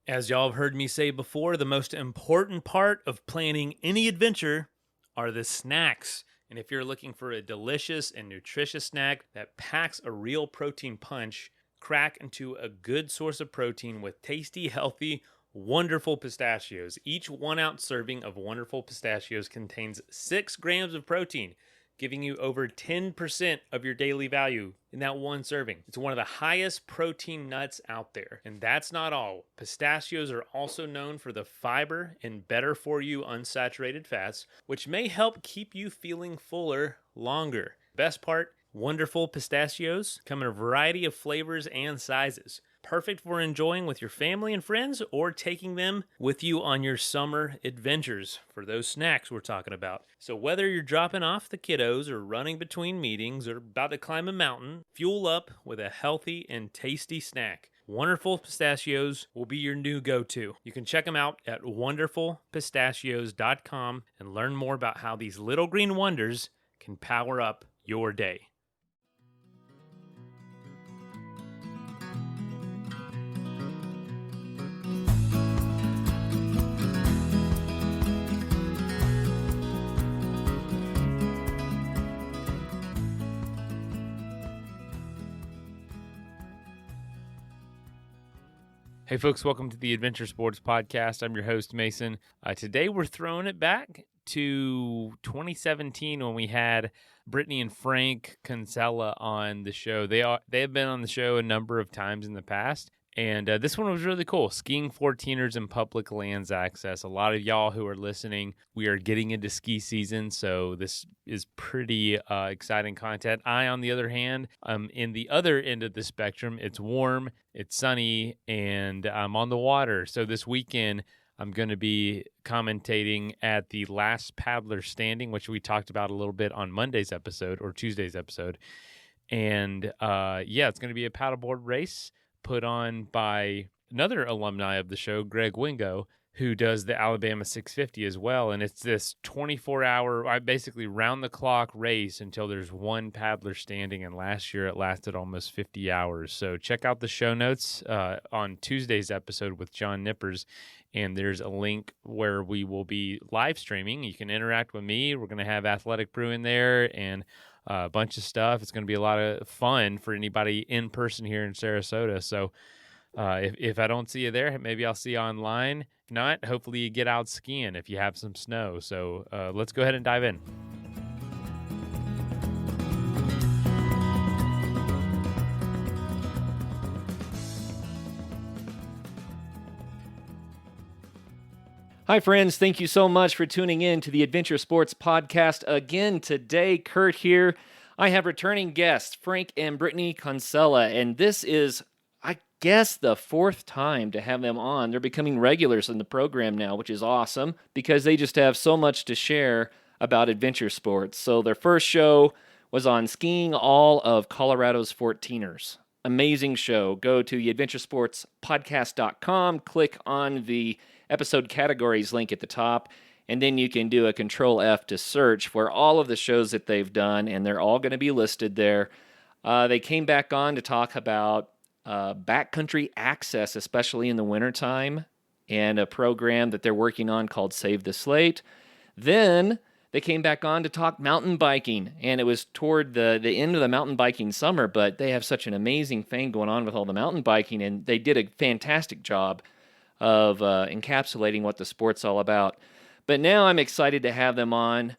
As y'all have heard me say before, the most important part of planning any adventure are the snacks. And if you're looking for a delicious and nutritious snack that packs a real protein punch, crack into a good source of protein with tasty, healthy, wonderful pistachios. Each 1 ounce serving of wonderful pistachios contains 6 grams of protein, giving you over 10% of your daily value in that one serving. It's one of the highest protein nuts out there. And that's not all. Pistachios are also known for the fiber and better for you unsaturated fats, which may help keep you feeling fuller longer. Best part, wonderful pistachios come in a variety of flavors and sizes. Perfect for enjoying with your family and friends or taking them with you on your summer adventures for those snacks we're talking about. So whether you're dropping off the kiddos or running between meetings or about to climb a mountain, fuel up with a healthy and tasty snack. Wonderful Pistachios will be your new go-to. You can check them out at wonderfulpistachios.com and learn more about how these little green wonders can power up your day. Hey folks, welcome to the Adventure Sports Podcast. I'm your host, Mason. Today we're throwing it back to 2017 when we had Brittany and Frank Konsella on the show. They have been on the show a number of times in the past, and this one was really cool. Skiing 14ers and public lands access. A lot of y'all who are listening, we are getting into ski season, so this is pretty exciting content. I, on the other hand, I'm in the other end of the spectrum. It's warm, it's sunny, and I'm on the water. So this weekend, I'm going to be commentating at the last paddler standing, which we talked about a little bit on Monday's episode or Tuesday's episode. And it's going to be a paddleboard race put on by another alumni of the show, Greg Wingo, who does the Alabama 650 as well. And it's this 24-hour, basically round-the-clock race until there's one paddler standing. And last year it lasted almost 50 hours. So check out the show notes on Tuesday's episode with John Nippers. And there's a link where we will be live streaming. You can interact with me. We're going to have Athletic Brew in there and a bunch of stuff. It's going to be a lot of fun for anybody in person here in Sarasota. So if I don't see you there, maybe I'll see you online. If not, hopefully you get out skiing if you have some snow. So let's go ahead and dive in. Hi, friends. Thank you so much for tuning in to the Adventure Sports Podcast again today. Kurt here. I have returning guests, Frank and Brittany Konsella, and this is, I guess, the fourth time to have them on. They're becoming regulars in the program now, which is awesome because they just have so much to share about adventure sports. So their first show was on skiing all of Colorado's 14ers. Amazing show. Go to theadventuresportspodcast.com, click on the episode categories link at the top, and then you can do a Control F to search for all of the shows that they've done, and they're all going to be listed there. They came back on to talk about backcountry access, especially in the wintertime, and a program that they're working on called Save the Slate. Then they came back on to talk mountain biking, and it was toward the end of the mountain biking summer, but they have such an amazing thing going on with all the mountain biking, and they did a fantastic job of encapsulating what the sport's all about. But now I'm excited to have them on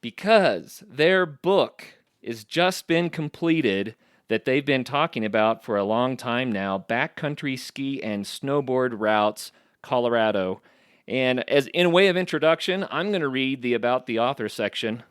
because their book has just been completed that they've been talking about for a long time now, Backcountry Ski and Snowboard Routes, Colorado. And as in a way of introduction, I'm going to read the About the Author section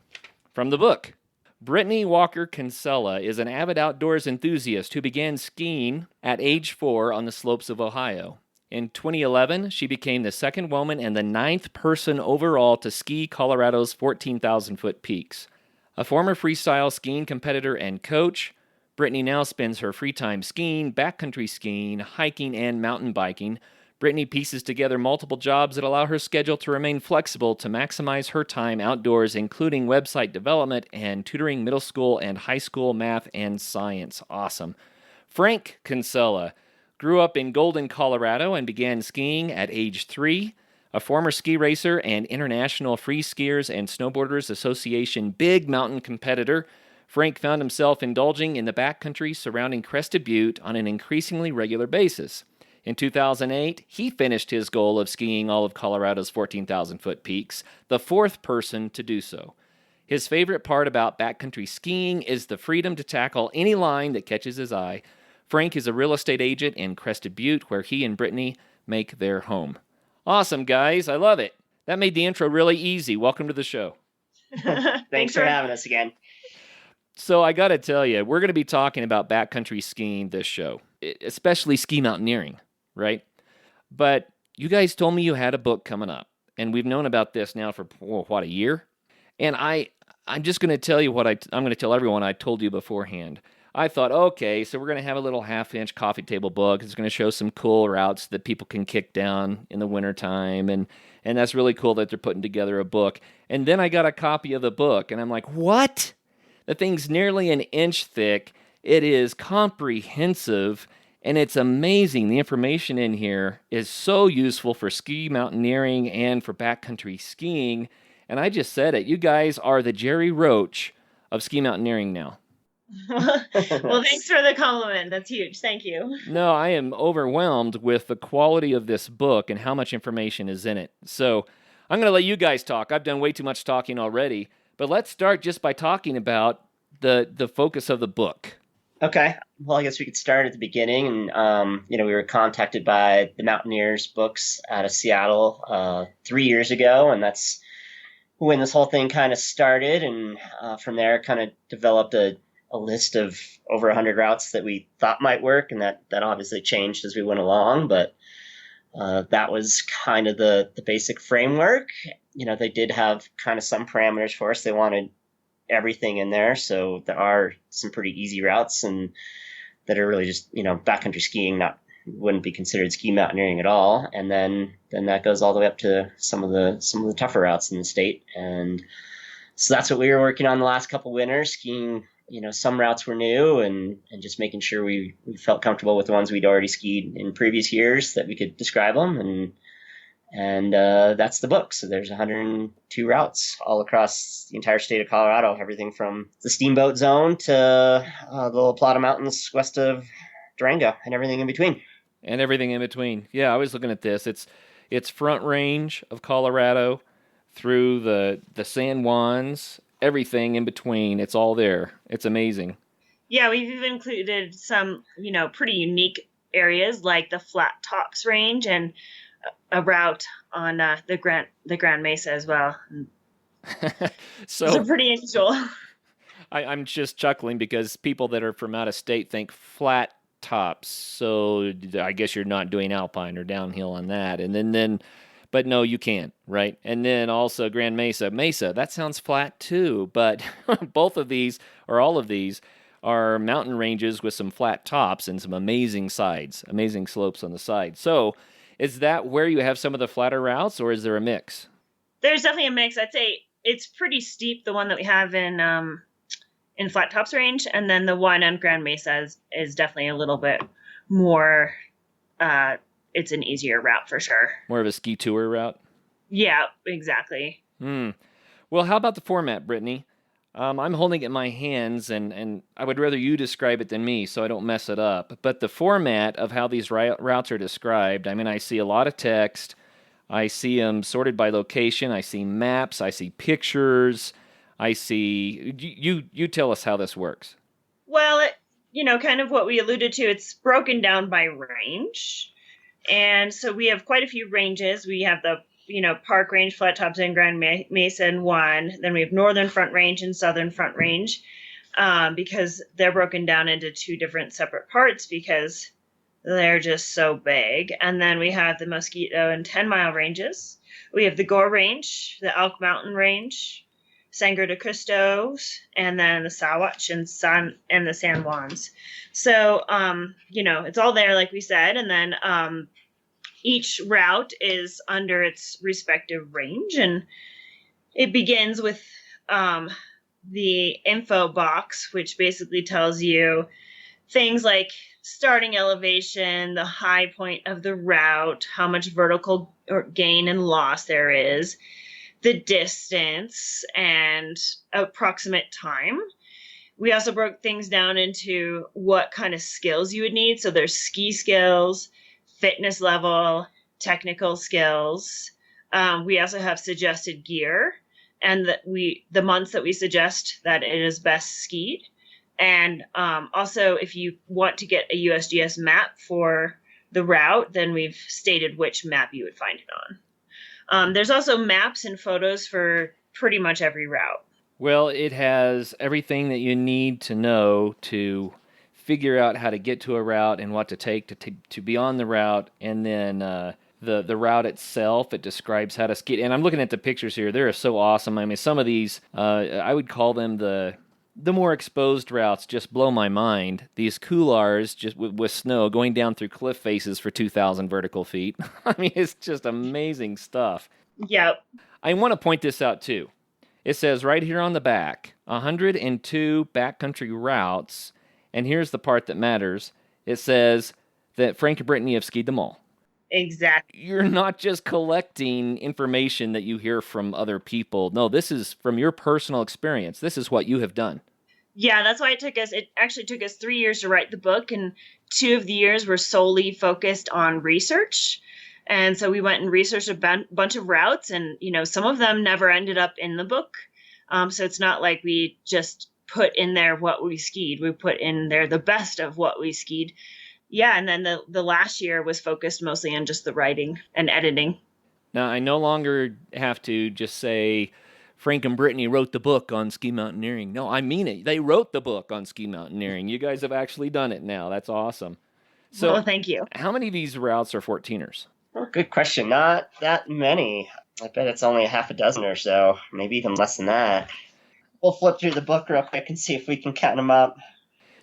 from the book. Brittany Walker Konsella is an avid outdoors enthusiast who began skiing at age 4 on the slopes of Ohio. In 2011, she became the second woman and the 9th person overall to ski Colorado's 14,000-foot peaks. A former freestyle skiing competitor and coach, Brittany now spends her free time skiing, backcountry skiing, hiking, and mountain biking. Brittany pieces together multiple jobs that allow her schedule to remain flexible to maximize her time outdoors, including website development and tutoring middle school and high school math and science. Awesome. Frank Konsella, Grew up in Golden, Colorado, and began skiing at age 3. A former ski racer and International Free Skiers and Snowboarders Association big mountain competitor, Frank found himself indulging in the backcountry surrounding Crested Butte on an increasingly regular basis. In 2008, he finished his goal of skiing all of Colorado's 14,000-foot peaks, the 4th person to do so. His favorite part about backcountry skiing is the freedom to tackle any line that catches his eye. Frank is a real estate agent in Crested Butte, where he and Brittany make their home. Awesome, guys. I love it. That made the intro really easy. Welcome to the show. Thanks for having us again. So I got to tell you, we're going to be talking about backcountry skiing this show, especially ski mountaineering, right? But you guys told me you had a book coming up, and we've known about this now for, a year? And I'm just going to tell you what I'm going to tell everyone I told you beforehand. I thought, okay, so we're going to have a little half-inch coffee table book. It's going to show some cool routes that people can kick down in the wintertime, and that's really cool that they're putting together a book. And then I got a copy of the book, and I'm like, what? The thing's nearly an inch thick. It is comprehensive, and it's amazing. The information in here is so useful for ski mountaineering and for backcountry skiing. And I just said it. You guys are the Jerry Roach of ski mountaineering now. Well, thanks for the compliment. That's huge. Thank you. No, I am overwhelmed with the quality of this book and how much information is in it. So I'm going to let you guys talk. I've done way too much talking already. But let's start just by talking about the focus of the book. Okay. Well, I guess we could start at the beginning. And, we were contacted by the Mountaineers Books out of Seattle 3 years ago. And that's when this whole thing kind of started. And from there, kind of developed a list of over 100 routes that we thought might work. And that obviously changed as we went along. But that was kind of the basic framework. They did have kind of some parameters for us. They wanted everything in there. So there are some pretty easy routes and that are really just, backcountry skiing, wouldn't be considered ski mountaineering at all. And then that goes all the way up to some of the tougher routes in the state. And so that's what we were working on the last couple winters, skiing. Some routes were new and just making sure we felt comfortable with the ones we'd already skied in previous years, that we could describe them. And that's the book. So there's 102 routes all across the entire state of Colorado, everything from the Steamboat Zone to the La Plata Mountains west of Durango and everything in between. Yeah, I was looking at this. It's Front Range of Colorado through the San Juans, everything in between. It's all there. It's amazing. Yeah, we've even included some, pretty unique areas like the Flat Tops Range and a route on the Grand Mesa as well. So it's pretty unusual. I'm just chuckling because people that are from out of state think flat tops. So I guess you're not doing alpine or downhill on that. And then but no, you can't, right? And then also Grand Mesa. That sounds flat too, but both of these, or all of these, are mountain ranges with some flat tops and some amazing sides, amazing slopes on the side. So is that where you have some of the flatter routes, or is there a mix? There's definitely a mix. I'd say it's pretty steep, the one that we have in Flat Tops Range, and then the one on Grand Mesa is definitely a little bit more, it's an easier route for sure. More of a ski tour route? Yeah, exactly. Well, how about the format, Brittany? I'm holding it in my hands, and I would rather you describe it than me so I don't mess it up. But the format of how these routes are described, I see a lot of text. I see them sorted by location. I see maps. I see pictures. I see... You tell us how this works. Well, kind of what we alluded to, it's broken down by range. And so we have quite a few ranges. We have the Park Range, Flat Tops, and Grand Mesa in one. Then we have Northern Front Range and Southern Front Range, because they're broken down into two different separate parts because they're just so big. And then we have the Mosquito and 10 Mile ranges. We have the Gore Range, the Elk Mountain Range, Sangre de Cristos, and then the Sawatch and the San Juans. So, it's all there, like we said. And then, each route is under its respective range, and it begins with the info box, which basically tells you things like starting elevation, the high point of the route, how much vertical gain and loss there is, the distance, and approximate time. We also broke things down into what kind of skills you would need. So there's ski skills, fitness level, technical skills. We also have suggested gear, and the months that we suggest that it is best skied. And also, if you want to get a USGS map for the route, then we've stated which map you would find it on. There's also maps and photos for pretty much every route. Well, it has everything that you need to know to figure out how to get to a route and what to take to be on the route, and then the route itself, it describes how to ski. And I'm looking at the pictures here. They're so awesome. I mean, some of these, I would call them the more exposed routes, just blow my mind. These couloirs just with snow going down through cliff faces for 2,000 vertical feet. I mean, it's just amazing stuff. Yep. I want to point this out, too. It says right here on the back, 102 backcountry routes, and here's the part that matters. It says that Frank and Brittany have skied them all. Exactly. You're not just collecting information that you hear from other people. No, this is from your personal experience. This is what you have done. Yeah, that's why it actually took us 3 years to write the book, and 2 of the years were solely focused on research. And so we went and researched a bunch of routes, and, some of them never ended up in the book. So it's not like we just put in there what we skied. We put in there the best of what we skied. Yeah, and then the last year was focused mostly on just the writing and editing. Now, I no longer have to just say Frank and Brittany wrote the book on ski mountaineering. No, I mean it. They wrote the book on ski mountaineering. You guys have actually done it now. That's awesome. So, well, thank you. How many of these routes are 14ers? Oh, good question. Not that many. I bet it's only a half a dozen or so, maybe even less than that. We'll flip through the book real quick and see if we can count them up.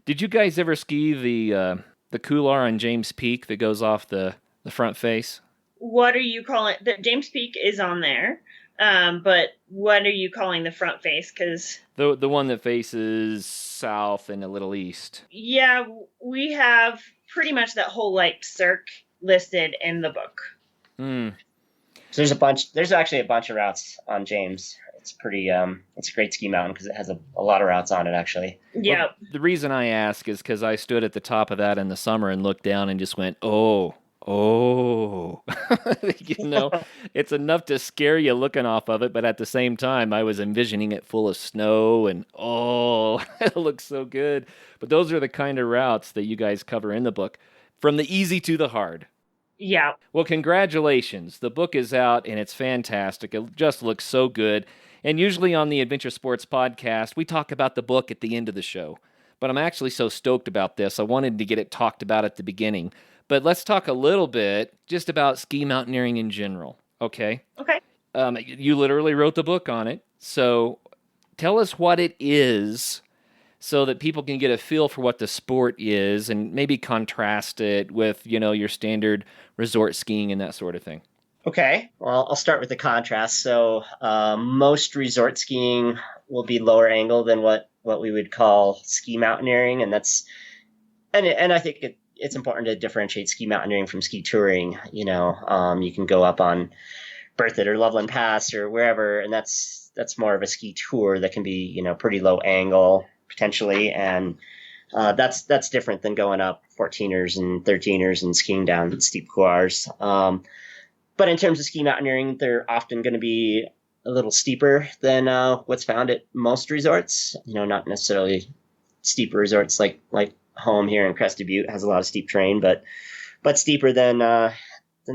Did you guys ever ski the couloir on James Peak that goes off the front face? What are you calling the James Peak is on there? But what are you calling the front face? Because the one that faces south and a little east. Yeah, we have pretty much that whole cirque listed in the book. So there's actually a bunch of routes on James. It's pretty it's a great ski mountain because it has a lot of routes on it, actually. Yeah. Well, the reason I ask is because I stood at the top of that in the summer and looked down and just went, oh. It's enough to scare you looking off of it, but at the same time I was envisioning it full of snow and it looks so good. But those are the kind of routes that you guys cover in the book, from the easy to the hard. Yeah. Well, congratulations. The book is out and it's fantastic. It just looks so good. And usually on the Adventure Sports Podcast, we talk about the book at the end of the show. But I'm actually so stoked about this. I wanted to get it talked about at the beginning. But let's talk a little bit just about ski mountaineering in general, okay? Okay. You literally wrote the book on it. So tell us what it is so that people can get a feel for what the sport is and maybe contrast it with, your standard resort skiing and that sort of thing. Okay, well, I'll start with the contrast. So most resort skiing will be lower angle than what we would call ski mountaineering, and I think it's important to differentiate ski mountaineering from ski touring. You can go up on Berthoud or Loveland Pass or wherever, and that's more of a ski tour that can be pretty low angle potentially, and that's different than going up 14ers and 13ers and skiing down steep couloirs. But in terms of ski mountaineering, they're often going to be a little steeper than what's found at most resorts. Not necessarily steeper resorts like home here in Crested Butte has a lot of steep terrain, but steeper than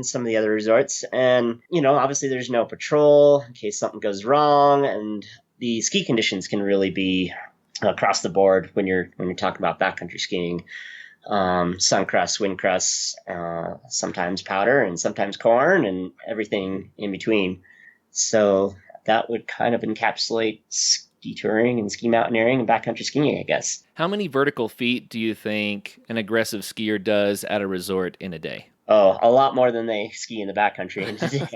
some of the other resorts. And obviously there's no patrol in case something goes wrong, and the ski conditions can really be across the board when you're talking about backcountry skiing. Sun crust, wind crust, sometimes powder and sometimes corn, and everything in between. So that would kind of encapsulate ski touring and ski mountaineering and backcountry skiing, I guess. How many vertical feet do you think an aggressive skier does at a resort in a day? Oh, a lot more than they ski in the backcountry in a day.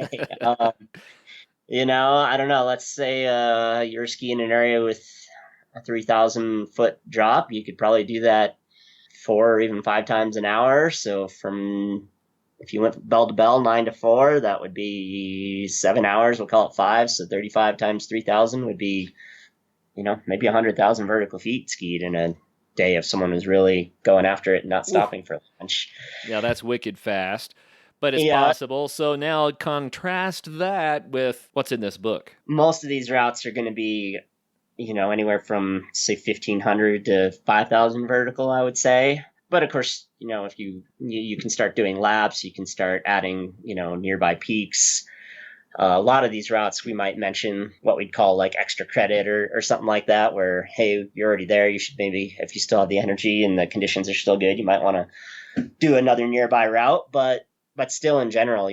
I don't know. Let's say you're skiing an area with a 3,000 foot drop. You could probably do that 4 or even 5 times an hour. So if you went bell to bell, 9 to 4, that would be 7 hours. We'll call it 5. So 35 times 3,000 would be, maybe 100,000 vertical feet skied in a day if someone was really going after it and not stopping for lunch. Yeah, that's wicked fast, but it's Yeah. possible. So now contrast that with what's in this book. Most of these routes are going to be, anywhere from, say, 1,500 to 5,000 vertical, I would say. But of course, if you can start doing laps, you can start adding, nearby peaks. A lot of these routes, we might mention what we'd call like extra credit or something like that, where, hey, you're already there. You should maybe, if you still have the energy and the conditions are still good, you might want to do another nearby route. But still, in general,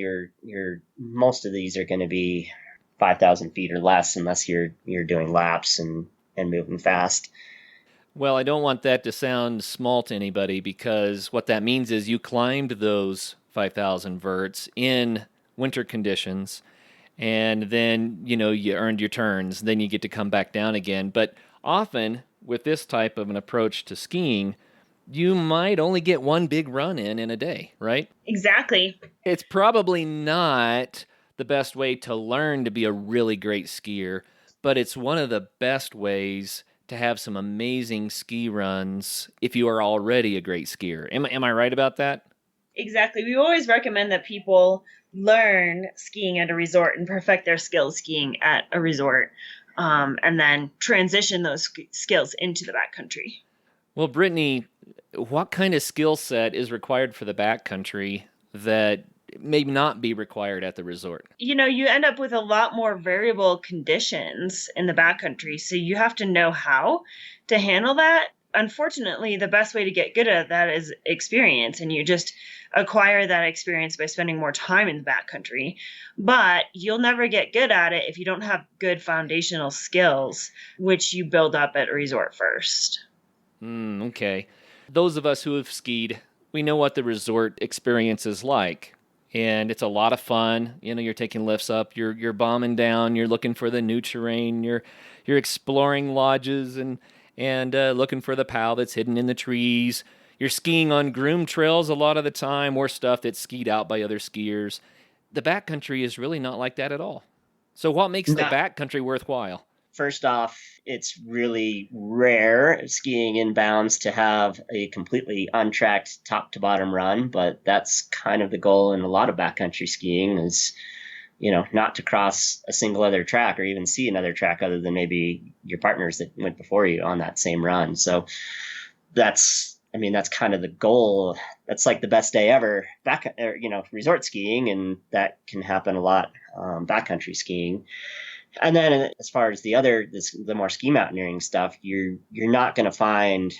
most of these are going to be 5,000 feet or less, unless you're doing laps and moving fast. Well, I don't want that to sound small to anybody, because what that means is you climbed those 5,000 verts in winter conditions, and then, you earned your turns. Then you get to come back down again. But often, with this type of an approach to skiing, you might only get one big run in a day, right? Exactly. It's probably not the best way to learn to be a really great skier, but it's one of the best ways to have some amazing ski runs if you are already a great skier. Am I right about that? Exactly. We always recommend that people learn skiing at a resort and perfect their skills skiing at a resort, and then transition those skills into the backcountry. Well, Brittany, what kind of skill set is required for the backcountry that may not be required at the resort? You end up with a lot more variable conditions in the backcountry, so you have to know how to handle that. Unfortunately, the best way to get good at that is experience, and you just acquire that experience by spending more time in the backcountry. But you'll never get good at it if you don't have good foundational skills, which you build up at a resort first. Okay. Those of us who have skied, we know what the resort experience is like. And it's a lot of fun. You're taking lifts up, you're bombing down, you're looking for the new terrain, you're exploring lodges and looking for the POW that's hidden in the trees. You're skiing on groomed trails a lot of the time, or stuff that's skied out by other skiers. The backcountry is really not like that at all. So what makes the backcountry worthwhile? First off, it's really rare skiing inbounds to have a completely untracked top to bottom run, but that's kind of the goal in a lot of backcountry skiing is, not to cross a single other track or even see another track other than maybe your partners that went before you on that same run. So that's kind of the goal. That's like the best day ever resort skiing, and that can happen a lot backcountry skiing. And then as far as the more ski mountaineering stuff, you're not going to find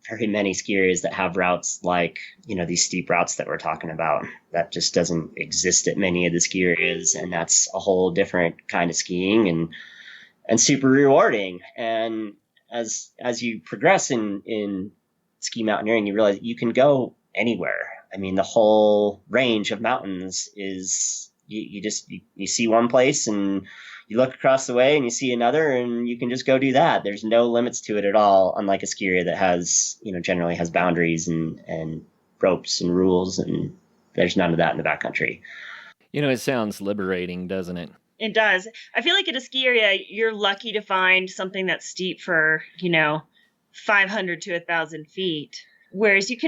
very many skiers that have routes like, these steep routes that we're talking about. That just doesn't exist at many of the ski areas. And that's a whole different kind of skiing and super rewarding. And as you progress in ski mountaineering, you realize you can go anywhere. I mean, the whole range of mountains is you see one place and you look across the way and you see another, and you can just go do that. There's no limits to it at all, unlike a ski area that has, generally has boundaries and ropes and rules, and there's none of that in the backcountry. It sounds liberating, doesn't it? It does. I feel like at a ski area, you're lucky to find something that's steep for, 500 to 1,000 feet. Whereas you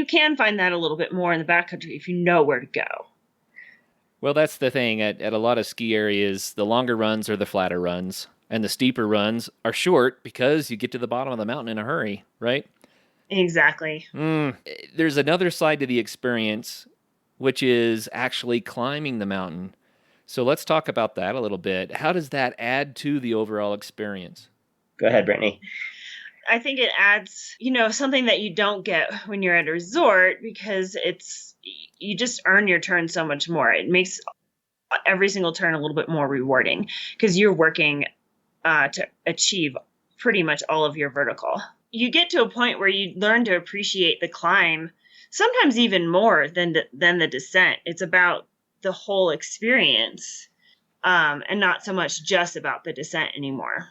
can find that a little bit more in the backcountry if you know where to go. Well, that's the thing. At a lot of ski areas, the longer runs are the flatter runs, and the steeper runs are short because you get to the bottom of the mountain in a hurry, right? Exactly. There's another side to the experience, which is actually climbing the mountain. So let's talk about that a little bit. How does that add to the overall experience? Go ahead, Brittany. I think it adds, something that you don't get when you're at a resort, because you just earn your turn so much more. It makes every single turn a little bit more rewarding because you're working to achieve pretty much all of your vertical. You get to a point where you learn to appreciate the climb, sometimes even more than the descent. It's about the whole experience, and not so much just about the descent anymore.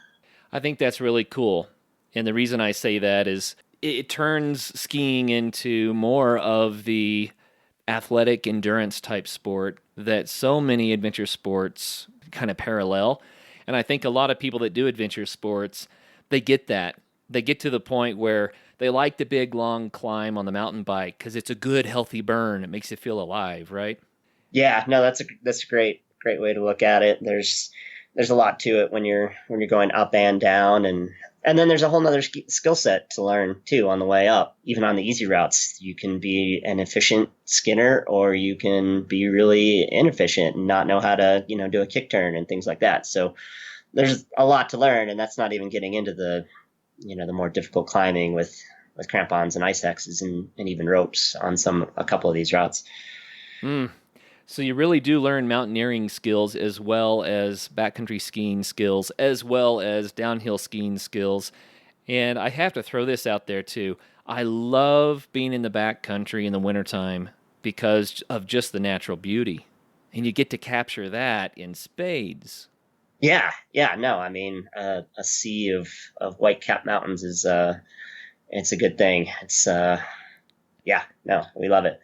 I think that's really cool. And the reason I say that is it turns skiing into more of the athletic endurance type sport that so many adventure sports kind of parallel. And I think a lot of people that do adventure sports, they get that. They get to the point where they like the big long climb on the mountain bike because it's a good healthy burn. It makes you feel alive, right? Yeah, no, that's a great way to look at it. There's a lot to it when you're going up and down, and then there's a whole nother skill set to learn too on the way up. Even on the easy routes, you can be an efficient skinner, or you can be really inefficient and not know how to do a kick turn and things like that. So there's a lot to learn, and that's not even getting into the the more difficult climbing with crampons and ice axes and even ropes on a couple of these routes. So you really do learn mountaineering skills as well as backcountry skiing skills, as well as downhill skiing skills. And I have to throw this out there too. I love being in the backcountry in the wintertime because of just the natural beauty. And you get to capture that in spades. Yeah, no, I mean, a sea of white-capped mountains is it's a good thing. It's yeah, no, we love it.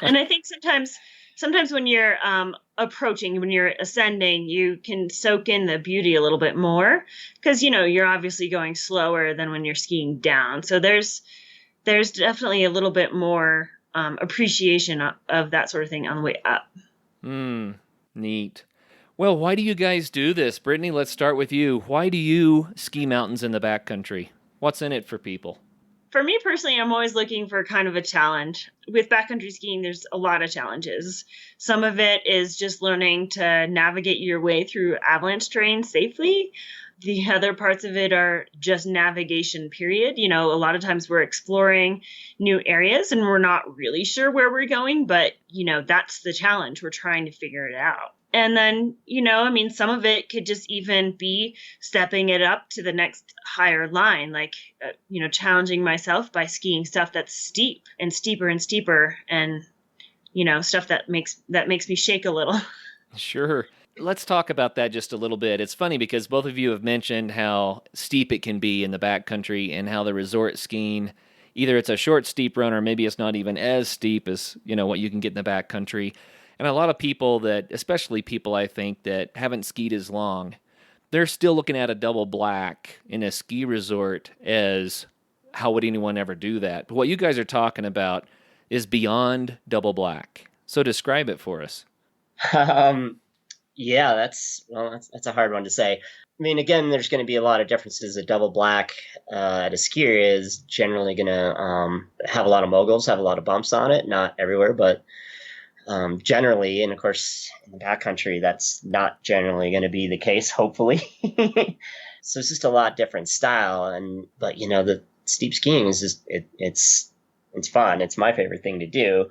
And I think sometimes when you're approaching, when you're ascending, you can soak in the beauty a little bit more because you're obviously going slower than when you're skiing down. So there's definitely a little bit more appreciation of that sort of thing on the way up. Neat. Well, why do you guys do this? Brittany, let's start with you. Why do you ski mountains in the backcountry? What's in it for people? For me personally, I'm always looking for kind of a challenge. With backcountry skiing, there's a lot of challenges. Some of it is just learning to navigate your way through avalanche terrain safely. The other parts of it are just navigation, period. A lot of times we're exploring new areas and we're not really sure where we're going, but, that's the challenge. We're trying to figure it out. And then, some of it could just even be stepping it up to the next higher line, like, challenging myself by skiing stuff that's steep and steeper and steeper and, stuff that makes me shake a little. Sure. Let's talk about that just a little bit. It's funny because both of you have mentioned how steep it can be in the backcountry and how the resort skiing, either it's a short steep run or maybe it's not even as steep as, what you can get in the backcountry. And a lot of people especially people I think that haven't skied as long, they're still looking at a double black in a ski resort as how would anyone ever do that? But what you guys are talking about is beyond double black. So describe it for us. Yeah, that's a hard one to say. I mean, again, there's going to be a lot of differences. A double black at a skier is generally going to have a lot of moguls, have a lot of bumps on it. Not everywhere, but generally, and of course, in the backcountry, that's not generally going to be the case, hopefully. So it's just a lot different style. But the steep skiing is just, it's fun. It's my favorite thing to do.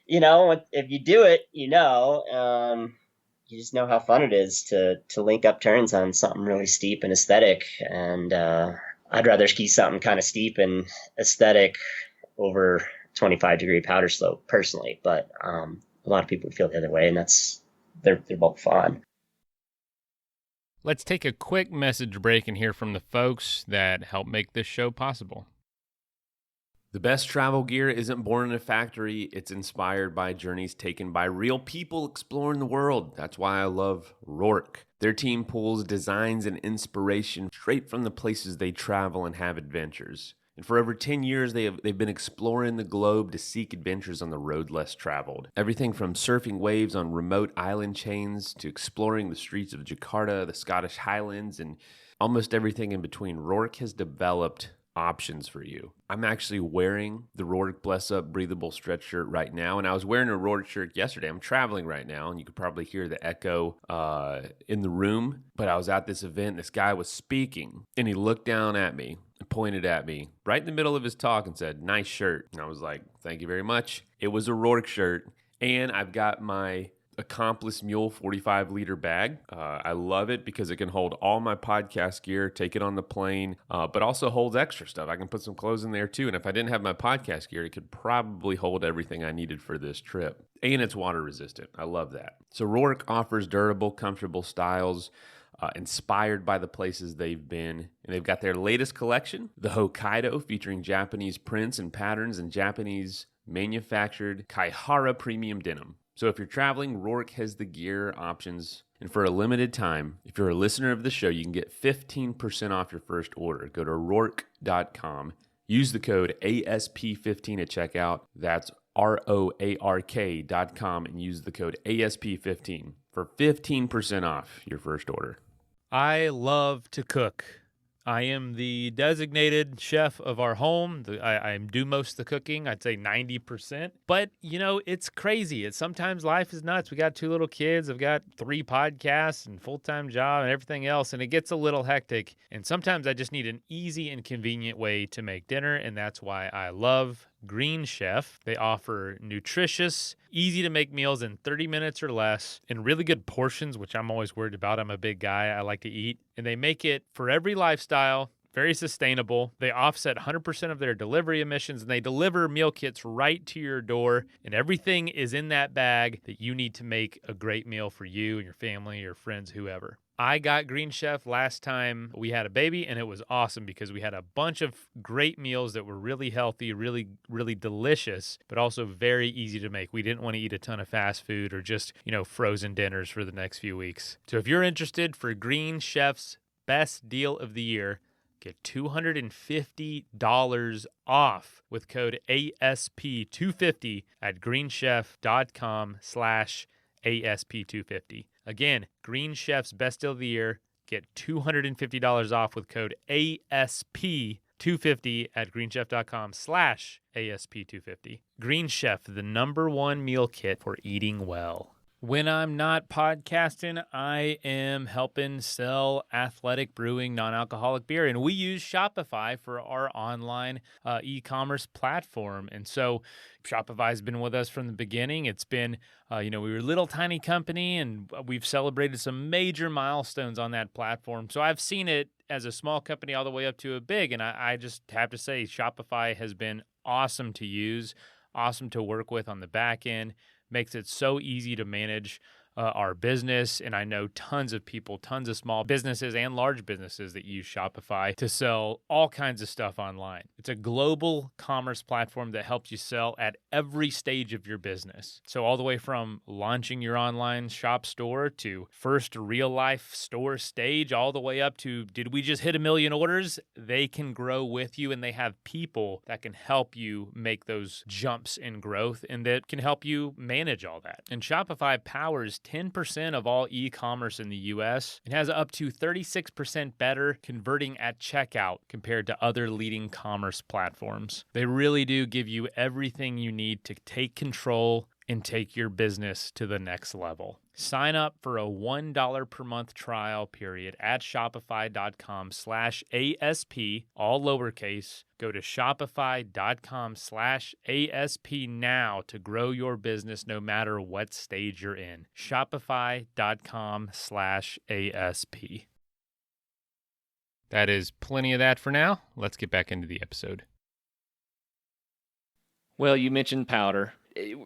If you do it, you just know how fun it is to link up turns on something really steep and aesthetic. And I'd rather ski something kind of steep and aesthetic over 25-degree powder slope personally. But a lot of people feel the other way, and they're both fun. Let's take a quick message break and hear from the folks that help make this show possible. The best travel gear isn't born in a factory. It's inspired by journeys taken by real people exploring the world. That's why I love Rourke. Their team pulls designs and inspiration straight from the places they travel and have adventures. And for over 10 years, they've been exploring the globe to seek adventures on the road less traveled. Everything from surfing waves on remote island chains to exploring the streets of Jakarta, the Scottish Highlands, and almost everything in between. Rourke has developed options for you. I'm actually wearing the Rourke Bless Up breathable stretch shirt right now, and I was wearing a Rourke shirt yesterday. I'm traveling right now, and you could probably hear the echo in the room, but I was at this event. This guy was speaking, and he looked down at me and pointed at me right in the middle of his talk and said, "Nice shirt." And I was like, "Thank you very much." It was a Rourke shirt, and I've got my Accomplice Mule 45-liter bag. I love it because it can hold all my podcast gear, take it on the plane, but also holds extra stuff. I can put some clothes in there too, and if I didn't have my podcast gear, it could probably hold everything I needed for this trip. And it's water resistant. I love that. So Rourke offers durable, comfortable styles inspired by the places they've been. And they've got their latest collection, the Hokkaido, featuring Japanese prints and patterns and Japanese manufactured Kaihara premium denim. So if you're traveling, Rourke has the gear options. And for a limited time, if you're a listener of the show, you can get 15% off your first order. Go to Rourke.com. Use the code ASP15 at checkout. That's ROARK.com and use the code ASP15 for 15% off your first order. I love to cook. I am the designated chef of our home. I do most of the cooking. I'd say 90%. But, it's crazy. Sometimes life is nuts. We got 2 little kids. I've got 3 podcasts and full-time job and everything else. And it gets a little hectic. And sometimes I just need an easy and convenient way to make dinner. And that's why I love Green Chef. They offer nutritious, easy to make meals in 30 minutes or less in really good portions, which I'm always worried about. I'm a big guy. I like to eat. And they make it for every lifestyle, very sustainable. They offset 100% of their delivery emissions, and they deliver meal kits right to your door. And everything is in that bag that you need to make a great meal for you and your family, your friends, whoever. I got Green Chef last time we had a baby, and it was awesome because we had a bunch of great meals that were really healthy, really, really delicious, but also very easy to make. We didn't want to eat a ton of fast food or just, frozen dinners for the next few weeks. So if you're interested for Green Chef's best deal of the year, get $250 off with code ASP250 at greenchef.com/ASP250. Again, Green Chef's best deal of the year. Get $250 off with code ASP250 at greenchef.com/ASP250. Green Chef, the #1 meal kit for eating well. When I'm not podcasting, I am helping sell Athletic Brewing non-alcoholic beer, and we use Shopify for our online e-commerce platform. And so Shopify has been with us from the beginning. It's been, we were a little tiny company, and we've celebrated some major milestones on that platform. So I've seen it as a small company all the way up to a big, and I just have to say Shopify has been awesome to use, awesome to work with on the back end. Makes it so easy to manage our business. And I know tons of people, tons of small businesses and large businesses that use Shopify to sell all kinds of stuff online. It's a global commerce platform that helps you sell at every stage of your business. So all the way from launching your online shop store to first real life store stage, all the way up to, did we just hit 1 million orders? They can grow with you, and they have people that can help you make those jumps in growth and that can help you manage all that. And Shopify powers 10% of all e-commerce in the US and has up to 36% better converting at checkout compared to other leading commerce platforms. They really do give you everything you need to take control and take your business to the next level. Sign up for a $1 per month trial period at shopify.com/ASP, all lowercase. Go to shopify.com/ASP now to grow your business no matter what stage you're in. Shopify.com/ASP. That is plenty of that for now. Let's get back into the episode. Well, you mentioned powder.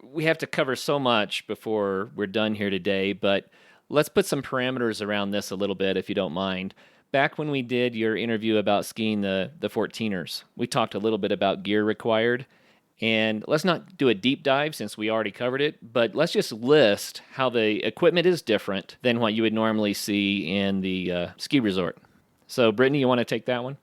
We have to cover so much before we're done here today, but let's put some parameters around this a little bit, if you don't mind. Back when we did your interview about skiing the 14ers, we talked a little bit about gear required, and let's not do a deep dive since we already covered it, but let's just list how the equipment is different than what you would normally see in the ski resort. So, Brittany, you want to take that one?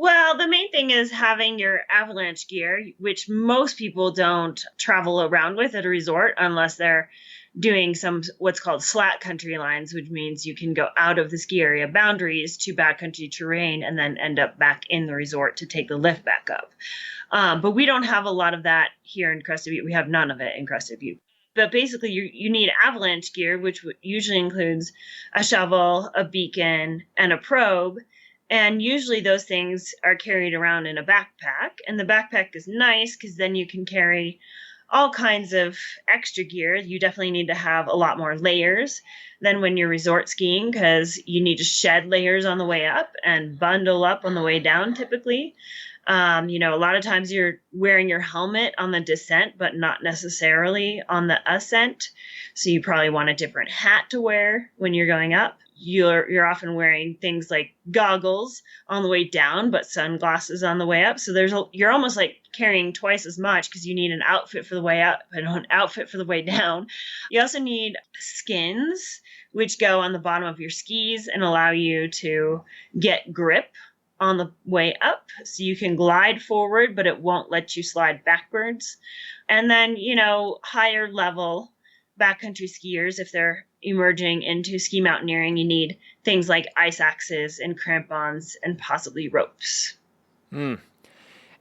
Well, the main thing is having your avalanche gear, which most people don't travel around with at a resort unless they're doing some what's called slat country lines, which means you can go out of the ski area boundaries to backcountry terrain and then end up back in the resort to take the lift back up. But we don't have a lot of that here in Crested Butte. We have none of it in Crested Butte. But basically, you need avalanche gear, which usually includes a shovel, a beacon, and a probe. And usually those things are carried around in a backpack. And the backpack is nice because then you can carry all kinds of extra gear. You definitely need to have a lot more layers than when you're resort skiing because you need to shed layers on the way up and bundle up on the way down typically. A lot of times you're wearing your helmet on the descent, but not necessarily on the ascent. So you probably want a different hat to wear when you're going up. you're often wearing things like goggles on the way down, but sunglasses on the way up. So you're almost like carrying twice as much because you need an outfit for the way up and an outfit for the way down. You also need skins, which go on the bottom of your skis and allow you to get grip on the way up. So you can glide forward, but it won't let you slide backwards. And then, higher level backcountry skiers, if they're emerging into ski mountaineering, you need things like ice axes and crampons and possibly ropes. And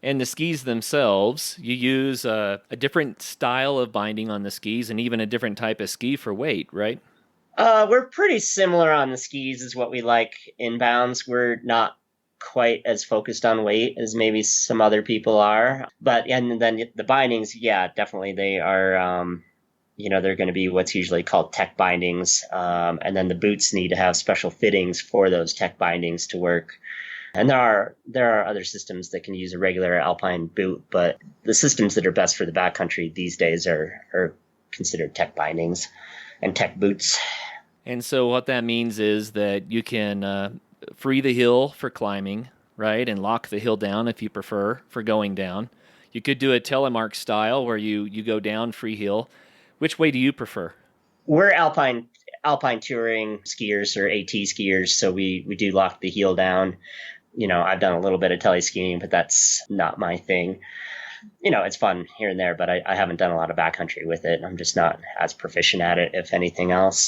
the skis themselves, you use a different style of binding on the skis and even a different type of ski for weight, right? We're pretty similar on the skis as what we like inbounds. We're not quite as focused on weight as maybe some other people are. But, and then the bindings, yeah, definitely they are, they're going to be what's usually called tech bindings. And then the boots need to have special fittings for those tech bindings to work. And there are other systems that can use a regular alpine boot, but the systems that are best for the backcountry these days are considered tech bindings and tech boots. And so what that means is that you can free the hill for climbing, right, and lock the hill down if you prefer for going down. You could do a telemark style where you go down free hill. Which way do you prefer? We're alpine touring skiers or AT skiers, so we do lock the heel down. I've done a little bit of teleskiing, but that's not my thing. It's fun here and there, but I haven't done a lot of backcountry with it. I'm just not as proficient at it, if anything else.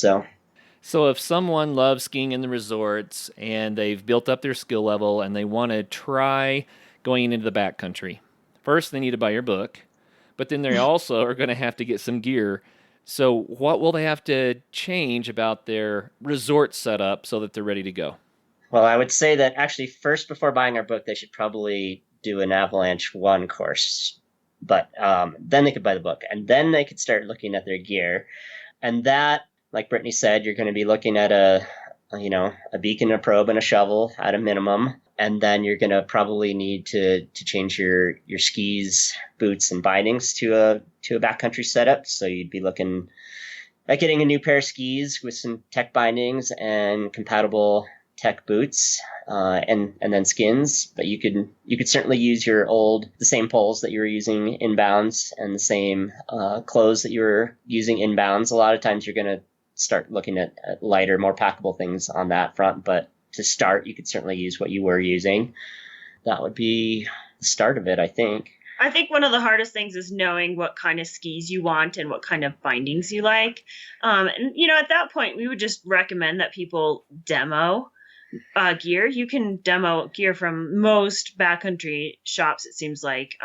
So if someone loves skiing in the resorts and they've built up their skill level and they want to try going into the backcountry, first they need to buy your book, but then they also are going to have to get some gear. So what will they have to change about their resort setup so that they're ready to go? Well, I would say that actually first, before buying our book, they should probably do an Avalanche 1 course. But then they could buy the book, and then they could start looking at their gear. And that, like Brittany said, you're going to be looking at a beacon, a probe, and a shovel at a minimum. And then you're going to probably need to change your skis, boots, and bindings to a backcountry setup. So you'd be looking at getting a new pair of skis with some tech bindings and compatible tech boots, and then skins. But you could certainly use the same poles that you were using inbounds and the same clothes that you were using inbounds. A lot of times you're going to start looking at lighter, more packable things on that front. But to start, you could certainly use what you were using. That would be the start of it, I think. I think one of the hardest things is knowing what kind of skis you want and what kind of bindings you like. And, at that point, we would just recommend that people demo gear. You can demo gear from most backcountry shops. It seems like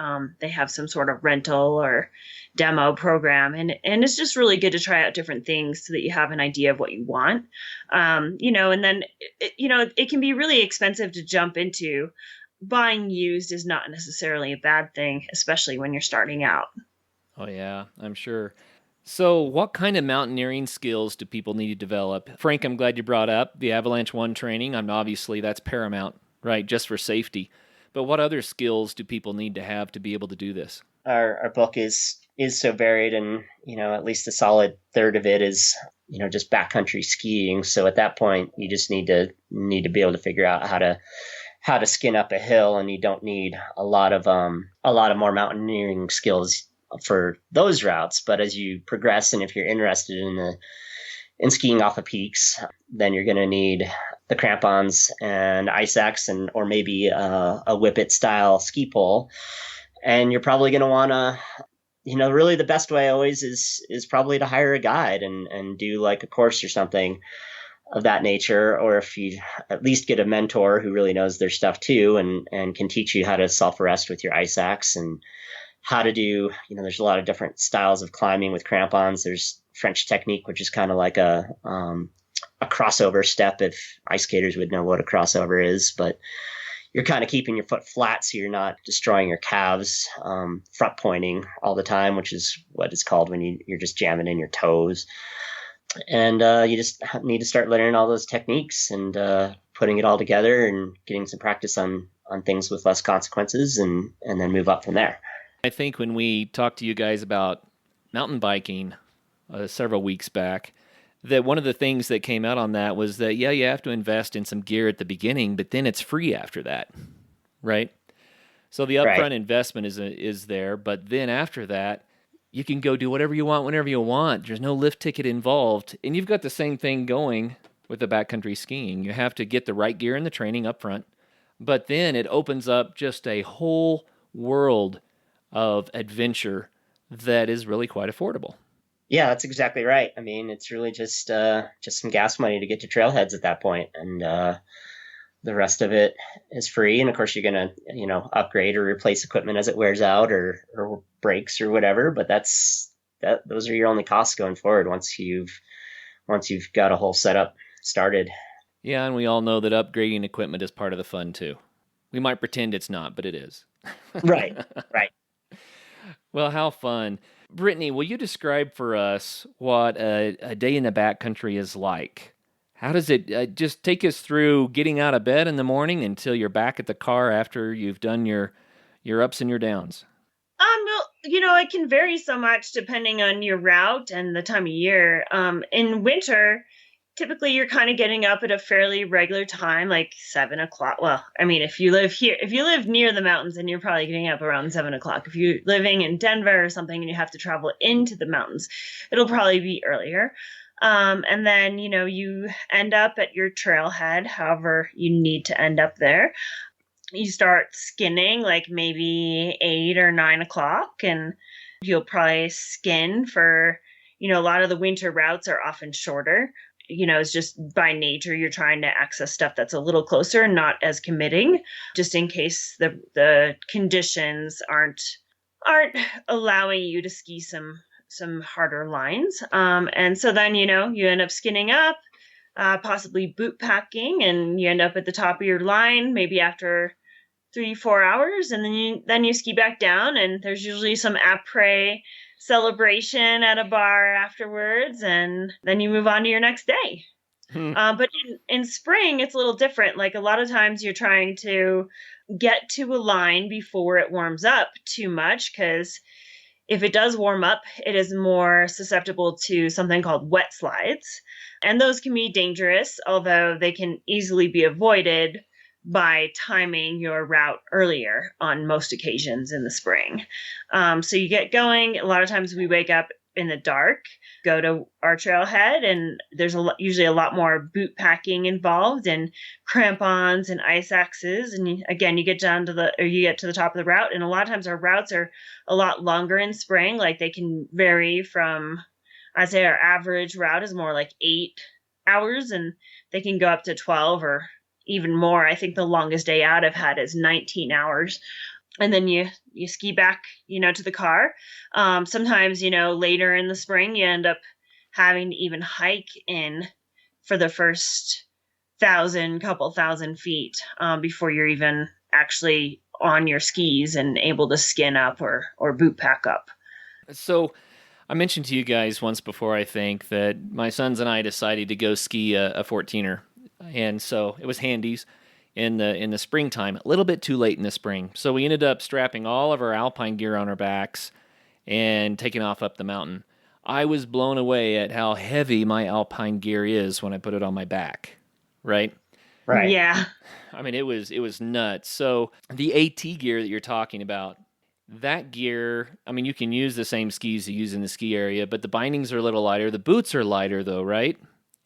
they have some sort of rental or demo program, and it's just really good to try out different things so that you have an idea of what you want. And then it can be really expensive to jump into. Buying used is not necessarily a bad thing, especially when you're starting out. Oh yeah, I'm sure. So what kind of mountaineering skills do people need to develop? Frank, I'm glad you brought up the Avalanche 1 training. Obviously, that's paramount, right, just for safety. But what other skills do people need to have to be able to do this? Our book is so varied, and, at least a solid third of it is, just backcountry skiing. So at that point, you just need to be able to figure out how to skin up a hill, and you don't need a lot of more mountaineering skills for those routes. But as you progress, and if you're interested in skiing off of peaks, then you're going to need the crampons and ice axe, or maybe a whippet style ski pole. And you're probably going to want to, really the best way always is probably to hire a guide and do like a course or something of that nature. Or if you at least get a mentor who really knows their stuff too, and can teach you how to self-arrest with your ice axe, and how to do, there's a lot of different styles of climbing with crampons. There's French technique, which is kind of like a crossover step, if ice skaters would know what a crossover is. But you're kind of keeping your foot flat so you're not destroying your calves, front pointing all the time, which is what it's called when you're just jamming in your toes. And you just need to start learning all those techniques and putting it all together and getting some practice on things with less consequences, and then move up from there. I think when we talked to you guys about mountain biking several weeks back, that one of the things that came out on that was that, yeah, you have to invest in some gear at the beginning, but then it's free after that, right? So the upfront Right. investment is there, but then after that, you can go do whatever you want whenever you want. There's no lift ticket involved, and you've got the same thing going with the backcountry skiing. You have to get the right gear in the training up front, but then it opens up just a whole world of adventure that is really quite affordable. Yeah, that's exactly right. I mean, it's really just some gas money to get to trailheads at that point, and the rest of it is free. And of course, you're gonna upgrade or replace equipment as it wears out or breaks or whatever. But those are your only costs going forward once you've got a whole setup started. Yeah, and we all know that upgrading equipment is part of the fun too. We might pretend it's not, but it is. Right. Well, how fun. Brittany, will you describe for us what a day in the backcountry is like? How does it just take us through getting out of bed in the morning until you're back at the car after you've done your ups and your downs? Well, it can vary so much depending on your route and the time of year. In winter, typically you're kind of getting up at a fairly regular time, like 7 o'clock. Well, I mean, if you live near the mountains, then you're probably getting up around 7 o'clock. If you're living in Denver or something and you have to travel into the mountains, it'll probably be earlier. And then, you end up at your trailhead, however you need to end up there. You start skinning like maybe 8 or 9 o'clock, and you'll probably skin for, a lot of the winter routes are often shorter. It's just by nature, you're trying to access stuff that's a little closer and not as committing, just in case the conditions aren't allowing you to ski some harder lines. And so then, you end up skinning up, possibly boot packing, and you end up at the top of your line, maybe after 3-4 hours. And then you ski back down, and there's usually some après celebration at a bar afterwards, and then you move on to your next day. But in spring, it's a little different. Like a lot of times you're trying to get to a line before it warms up too much, because if it does warm up, it is more susceptible to something called wet slides. And those can be dangerous, although they can easily be avoided by timing your route earlier on most occasions in the spring. So you get going. A lot of times we wake up in the dark, go to our trailhead, and there's usually a lot more boot packing involved, and crampons and ice axes. And you get to the top of the route. And a lot of times our routes are a lot longer in spring. Like they can vary from, I'd say our average route is more like 8 hours, and they can go up to 12 or even more. I think the longest day out I've had is 19 hours. And then you ski back, to the car. Sometimes, later in the spring, you end up having to even hike in for the first couple thousand feet before you're even actually on your skis and able to skin up or boot pack up. So I mentioned to you guys once before, I think, that my sons and I decided to go ski a 14er. And so it was handies in the springtime, a little bit too late in the spring. So we ended up strapping all of our alpine gear on our backs and taking off up the mountain. I was blown away at how heavy my alpine gear is when I put it on my back, right? Right. Yeah. I mean, it was nuts. So the AT gear that you're talking about, that gear, I mean, you can use the same skis you use in the ski area, but the bindings are a little lighter. The boots are lighter though, right?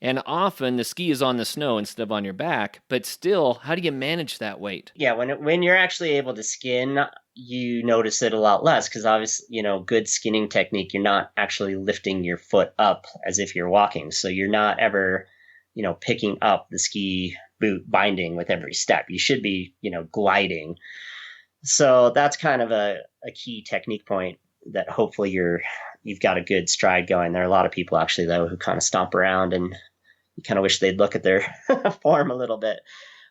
And often the ski is on the snow instead of on your back, but still, how do you manage that weight? Yeah, when you're actually able to skin, you notice it a lot less because obviously, good skinning technique, you're not actually lifting your foot up as if you're walking. So you're not ever, picking up the ski boot binding with every step. You should be, gliding. So that's kind of a key technique point that hopefully you've got a good stride going. There are a lot of people actually though who kind of stomp around, and you kind of wish they'd look at their form a little bit.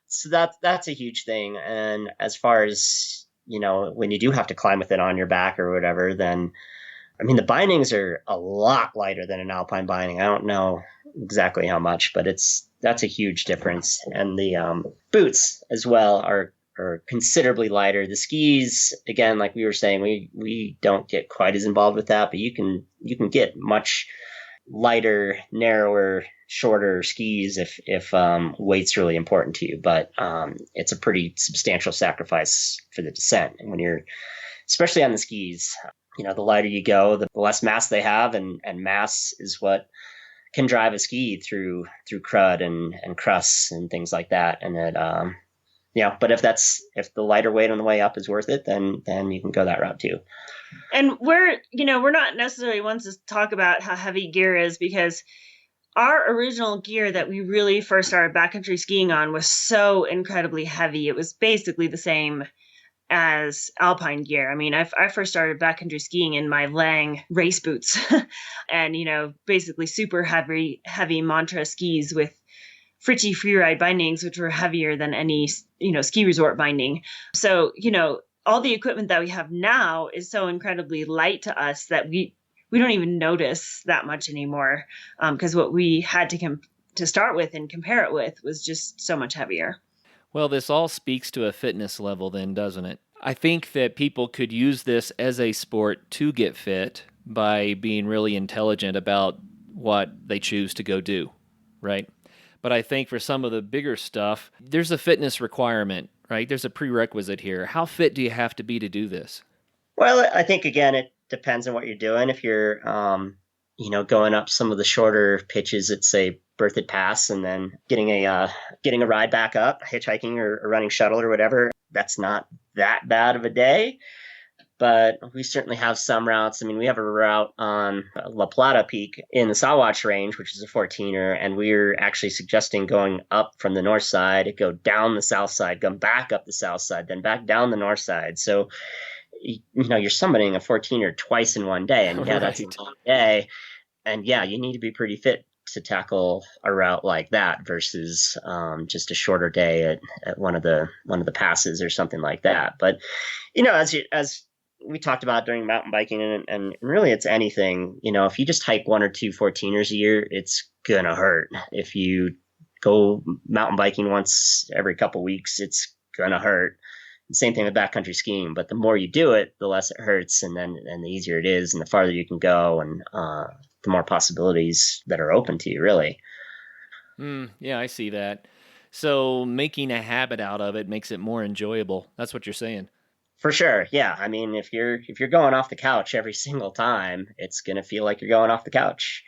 So that's a huge thing. And as far as, when you do have to climb with it on your back or whatever, then, I mean, the bindings are a lot lighter than an alpine binding. I don't know exactly how much, but that's a huge difference. And the boots as well are considerably lighter. The skis, again, like we were saying, we don't get quite as involved with that, but you can get much lighter, narrower, shorter skis if weight's really important to you. But it's a pretty substantial sacrifice for the descent. And when you're, especially on the skis, the lighter you go, the less mass they have, and mass is what can drive a ski through crud and crusts and things like that. And it, but if the lighter weight on the way up is worth it, then you can go that route too. And we're not necessarily ones to talk about how heavy gear is, because our original gear that we really first started backcountry skiing on was so incredibly heavy. It was basically the same as alpine gear. I mean, I first started backcountry skiing in my Lang race boots and, basically super heavy Mantra skis with Fritchie freeride bindings, which were heavier than any, ski resort binding. So, all the equipment that we have now is so incredibly light to us that we don't even notice that much anymore, because what we had to start with and compare it with was just so much heavier. Well, this all speaks to a fitness level then, doesn't it? I think that people could use this as a sport to get fit by being really intelligent about what they choose to go do, right? But I think for some of the bigger stuff, there's a fitness requirement, right? There's a prerequisite here. How fit do you have to be to do this? Well, I think, again, it depends on what you're doing. If you're, going up some of the shorter pitches at, say, Berthoud Pass, and then getting a ride back up, hitchhiking or running shuttle or whatever, that's not that bad of a day. But we certainly have some routes. I mean, we have a route on La Plata Peak in the Sawatch Range, which is a 14er, and we're actually suggesting going up from the north side, go down the south side, come back up the south side, then back down the north side. So, you're summiting a 14er twice in one day, and Right. That's a long day. And you need to be pretty fit to tackle a route like that versus just a shorter day at one of the passes or something like that. But as we talked about during mountain biking, and really it's anything, if you just hike 1 or 2 14ers a year, it's gonna hurt. If you go mountain biking once every couple weeks, it's gonna hurt. Same thing with backcountry skiing, but the more you do it, the less it hurts, and the easier it is, and the farther you can go, and the more possibilities that are open to you, really. Yeah, I see that. So making a habit out of it makes it more enjoyable. That's what you're saying. For sure, yeah. I mean, if you're going off the couch every single time, it's gonna feel like you're going off the couch.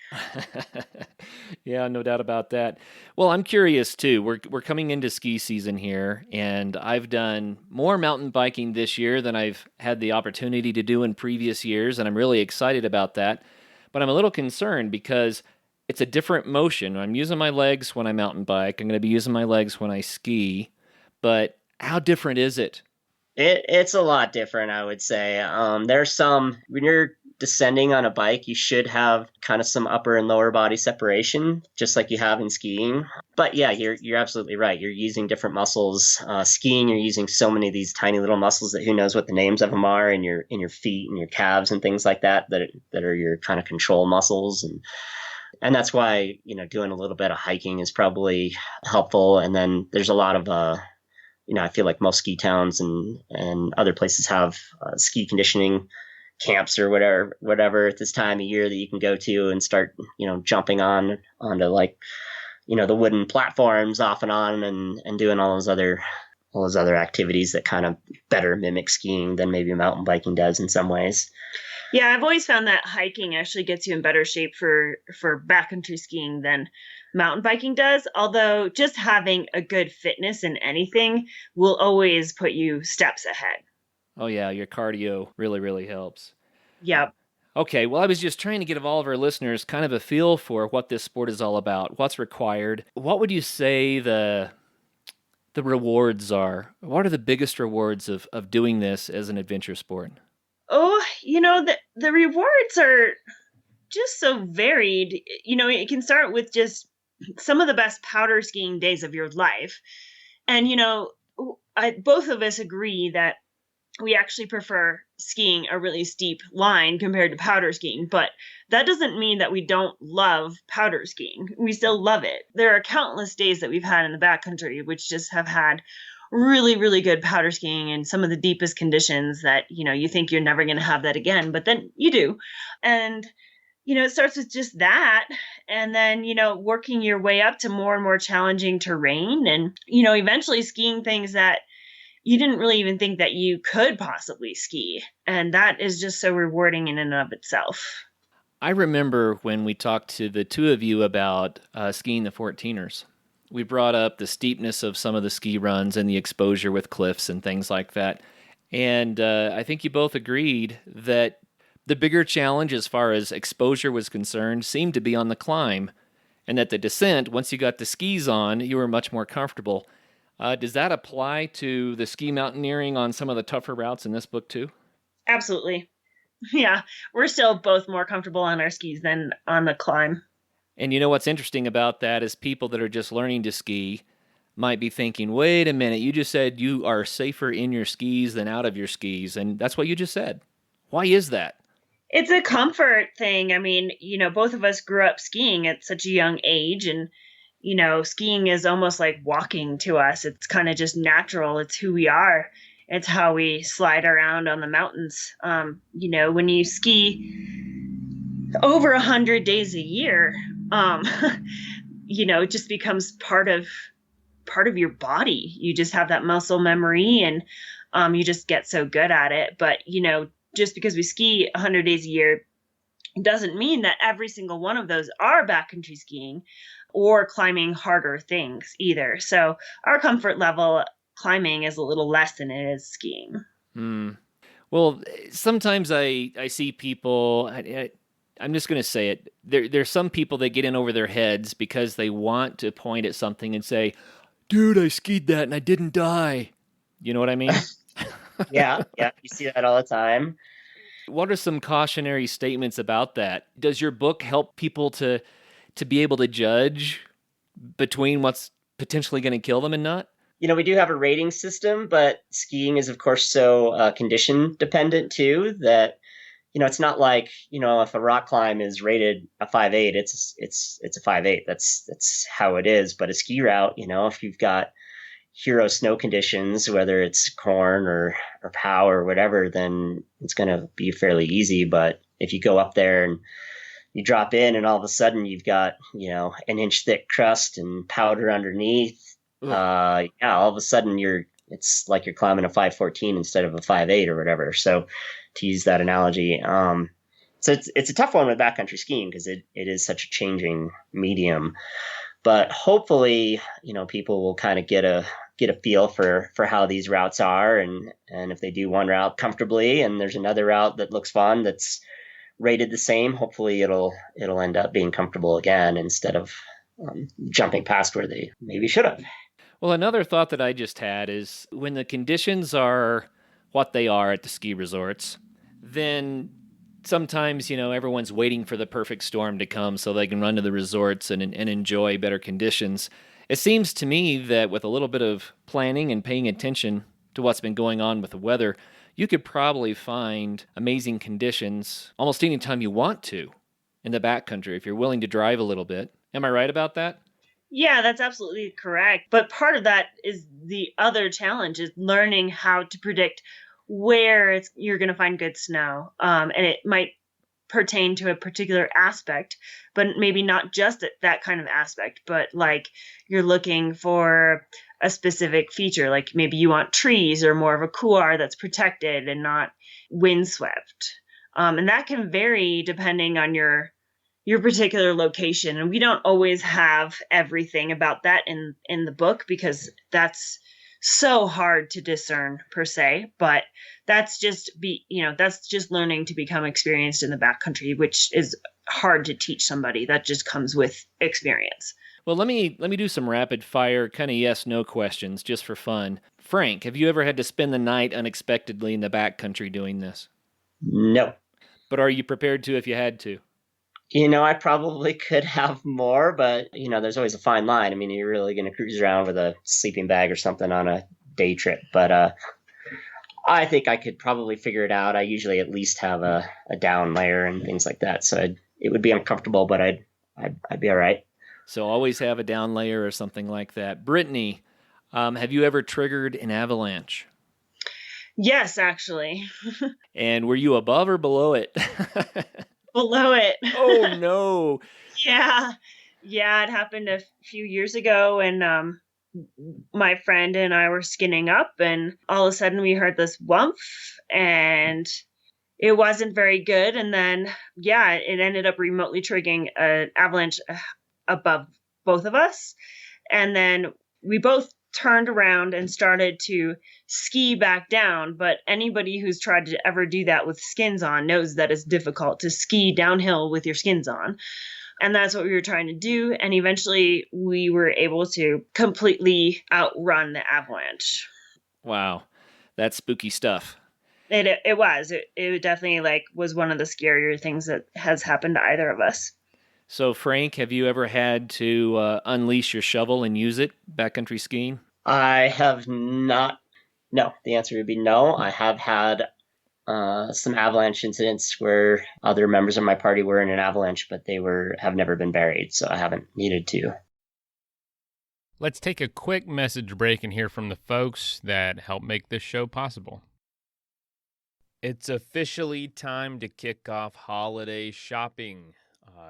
Yeah, no doubt about that. Well, I'm curious too. We're coming into ski season here, and I've done more mountain biking this year than I've had the opportunity to do in previous years, and I'm really excited about that. But I'm a little concerned because it's a different motion. I'm using my legs when I mountain bike. I'm going to be using my legs when I ski. But how different is it? It's a lot different, I would say. There's some, when you're descending on a bike, you should have kind of some upper and lower body separation, just like you have in skiing. But yeah, you're absolutely right. You're using different muscles. Skiing, you're using so many of these tiny little muscles that who knows what the names of them are in your feet and your calves and things like that are your kind of control muscles. And that's why, doing a little bit of hiking is probably helpful. And then there's a lot of I feel like most ski towns and other places have ski conditioning camps or whatever at this time of year that you can go to and start, jumping onto like, the wooden platforms off and on and doing all those other activities that kind of better mimic skiing than maybe mountain biking does in some ways. Yeah, I've always found that hiking actually gets you in better shape for backcountry skiing than mountain biking does. Although just having a good fitness in anything will always put you steps ahead. Oh yeah, your cardio really, really helps. Yep. Okay, well, I was just trying to give all of our listeners kind of a feel for what this sport is all about, what's required. What would you say the rewards are? What are the biggest rewards of doing this as an adventure sport? Oh, the rewards are just so varied. It can start with just some of the best powder skiing days of your life. And, both of us agree that we actually prefer skiing a really steep line compared to powder skiing, but that doesn't mean that we don't love powder skiing. We still love it. There are countless days that we've had in the backcountry which just have had really, really good powder skiing in some of the deepest conditions that, you think you're never going to have that again, but then you do. And, it starts with just that. And then, working your way up to more and more challenging terrain and, eventually skiing things that you didn't really even think that you could possibly ski. And that is just so rewarding in and of itself. I remember when we talked to the two of you about skiing the 14ers. We brought up the steepness of some of the ski runs and the exposure with cliffs and things like that. And I think you both agreed that the bigger challenge as far as exposure was concerned seemed to be on the climb, and that the descent, once you got the skis on, you were much more comfortable. Does that apply to the ski mountaineering on some of the tougher routes in this book too? Absolutely. Yeah, we're still both more comfortable on our skis than on the climb. And you know what's interesting about that is people that are just learning to ski might be thinking, wait a minute, you just said you are safer in your skis than out of your skis, and that's what you just said. Why is that? It's a comfort thing. I mean, both of us grew up skiing at such a young age, and, skiing is almost like walking to us. It's kind of just natural. It's who we are. It's how we slide around on the mountains. When you ski over 100 days a year, it just becomes part of your body. You just have that muscle memory, and you just get so good at it. But, just because we ski 100 days a year doesn't mean that every single one of those are backcountry skiing or climbing harder things either. So our comfort level climbing is a little less than it is skiing. Well, sometimes I see people, I'm just going to say it, there's some people that get in over their heads because they want to point at something and say, dude, I skied that and I didn't die. You know what I mean? Yeah, you see that all the time. What are some cautionary statements about that? Does your book help people to be able to judge between what's potentially going to kill them and not? We do have a rating system, but skiing is, of course, so condition dependent too that, it's not like, if a rock climb is rated a 5.8, it's a 5.8. That's how it is. But a ski route, if you've got hero snow conditions, whether it's corn or pow or whatever, then it's going to be fairly easy. But if you go up there and you drop in and all of a sudden you've got, an inch thick crust and powder underneath, all of a sudden it's like you're climbing a 5.14 instead of a 5.8 or whatever. So to use that analogy, so it's a tough one with backcountry skiing because it is such a changing medium. But hopefully, people will kind of get a feel for how these routes are, and if they do one route comfortably and there's another route that looks fun that's rated the same, hopefully it'll end up being comfortable again instead of jumping past where they maybe should have. Well, another thought that I just had is when the conditions are what they are at the ski resorts, then sometimes, everyone's waiting for the perfect storm to come so they can run to the resorts and enjoy better conditions. It seems to me that with a little bit of planning and paying attention to what's been going on with the weather, you could probably find amazing conditions almost any time you want to in the backcountry if you're willing to drive a little bit. Am I right about that? Yeah, that's absolutely correct. But part of that is the other challenge is learning how to predict where you're going to find good snow. And it might pertain to a particular aspect, but maybe not just that kind of aspect, but like you're looking for a specific feature, like maybe you want trees or more of a couloir that's protected and not windswept. And that can vary depending on your particular location. And we don't always have everything about that in the book because that's so hard to discern per se, but that's just learning to become experienced in the backcountry, which is hard to teach somebody. That just comes with experience. Well, let me do some rapid fire kind of yes, no questions just for fun. Frank, have you ever had to spend the night unexpectedly in the backcountry doing this? No. But are you prepared to if you had to? I probably could have more, but, there's always a fine line. I mean, you're really going to cruise around with a sleeping bag or something on a day trip. But I think I could probably figure it out. I usually at least have a down layer and things like that. So it would be uncomfortable, but I'd be all right. So always have a down layer or something like that. Brittany, have you ever triggered an avalanche? Yes, actually. And were you above or below it? below it. Oh no. Yeah. Yeah, it happened a few years ago, and my friend and I were skinning up, and all of a sudden we heard this whump, and it wasn't very good. And then, yeah, it ended up remotely triggering an avalanche above both of us. And then we both turned around and started to ski back down. But anybody who's tried to ever do that with skins on knows that it's difficult to ski downhill with your skins on. And that's what we were trying to do. And eventually we were able to completely outrun the avalanche. Wow. That's spooky stuff. It was. It definitely was one of the scarier things that has happened to either of us. So, Frank, have you ever had to unleash your shovel and use it backcountry skiing? I have not. No, the answer would be no. I have had some avalanche incidents where other members of my party were in an avalanche, but they have never been buried, so I haven't needed to. Let's take a quick message break and hear from the folks that help make this show possible. It's officially time to kick off holiday shopping.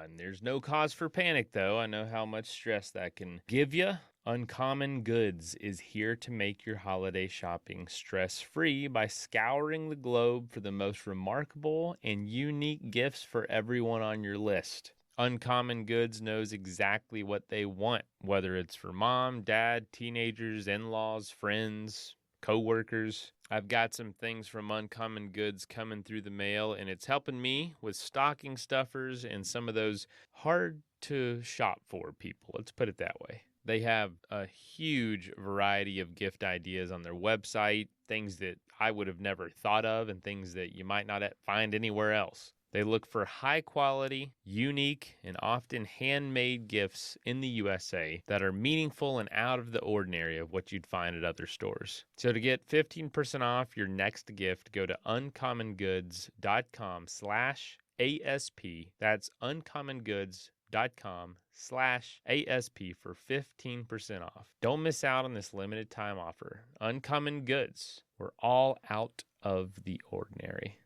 And there's no cause for panic, though. I know how much stress that can give you. Uncommon Goods is here to make your holiday shopping stress-free by scouring the globe for the most remarkable and unique gifts for everyone on your list. Uncommon Goods knows exactly what they want, whether it's for mom, dad, teenagers, in-laws, friends, co-workers. I've got some things from Uncommon Goods coming through the mail, and it's helping me with stocking stuffers and some of those hard to shop for people. Let's put it that way. They have a huge variety of gift ideas on their website, things that I would have never thought of and things that you might not find anywhere else. They look for high quality, unique, and often handmade gifts in the USA that are meaningful and out of the ordinary of what you'd find at other stores. So to get 15% off your next gift, go to uncommongoods.com/ASP. That's uncommongoods.com/ASP for 15% off. Don't miss out on this limited time offer. Uncommon Goods. We're all out of the ordinary.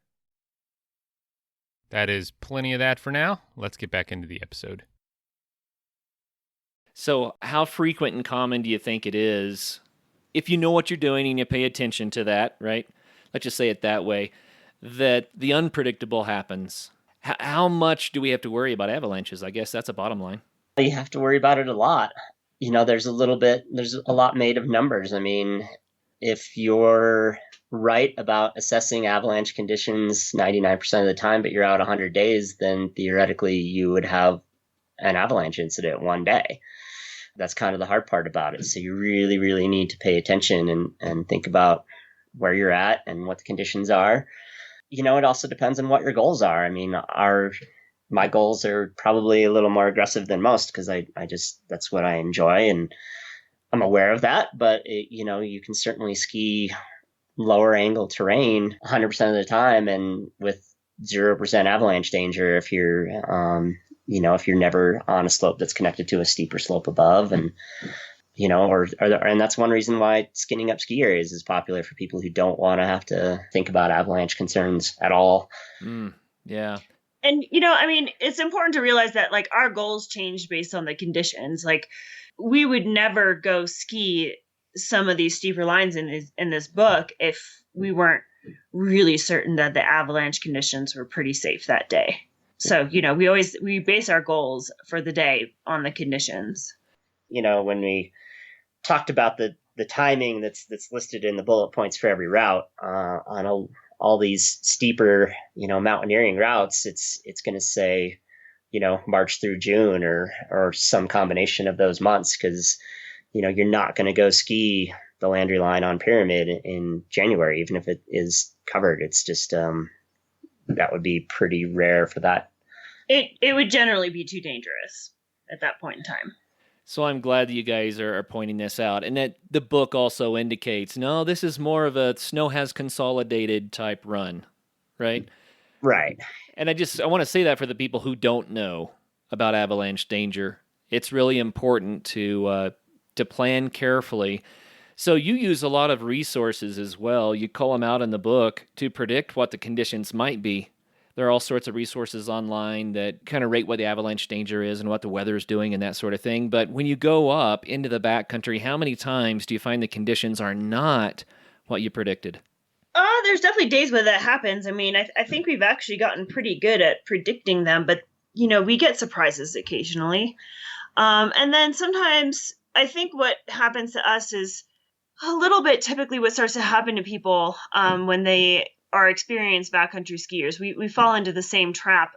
That is plenty of that for now. Let's get back into the episode. So, how frequent and common do you think it is, if you know what you're doing and you pay attention to that, right? Let's just say it that way, that the unpredictable happens? How much do we have to worry about avalanches? I guess that's a bottom line. You have to worry about it a lot. There's a lot made of numbers. I mean, if you're right about assessing avalanche conditions 99% of the time, but you're out 100 days, then theoretically you would have an avalanche incident one day. That's kind of the hard part about it. So you really, really need to pay attention and think about where you're at and what the conditions are. It also depends on what your goals are. I mean, my goals are probably a little more aggressive than most because that's what I enjoy and I'm aware of that. But you can certainly ski lower angle terrain 100% of the time and with 0% avalanche danger if you're if you're never on a slope that's connected to a steeper slope above. And and that's one reason why skinning up ski areas is popular for people who don't want to have to think about avalanche concerns at all. Yeah. And it's important to realize that our goals change based on the conditions. We would never go ski some of these steeper lines in this book if we weren't really certain that the avalanche conditions were pretty safe that day. So, we base our goals for the day on the conditions. When we talked about the timing that's listed in the bullet points for every route on all these steeper, mountaineering routes, it's going to say, March through June or some combination of those months because you're not going to go ski the Landry line on Pyramid in January, even if it is covered. It's just that would be pretty rare for that. It would generally be too dangerous at that point in time. So I'm glad that you guys are pointing this out, and that the book also indicates, no, this is more of a snow has consolidated type run, right? Right. And I want to say that for the people who don't know about avalanche danger, it's really important to plan carefully. So you use a lot of resources as well. You call them out in the book to predict what the conditions might be. There are all sorts of resources online that kind of rate what the avalanche danger is and what the weather is doing and that sort of thing. But when you go up into the backcountry, how many times do you find the conditions are not what you predicted? There's definitely days where that happens. I mean, I think we've actually gotten pretty good at predicting them, but we get surprises occasionally. And then sometimes I think what happens to us is a little bit typically what starts to happen to people when they are experienced backcountry skiers. We fall into the same trap.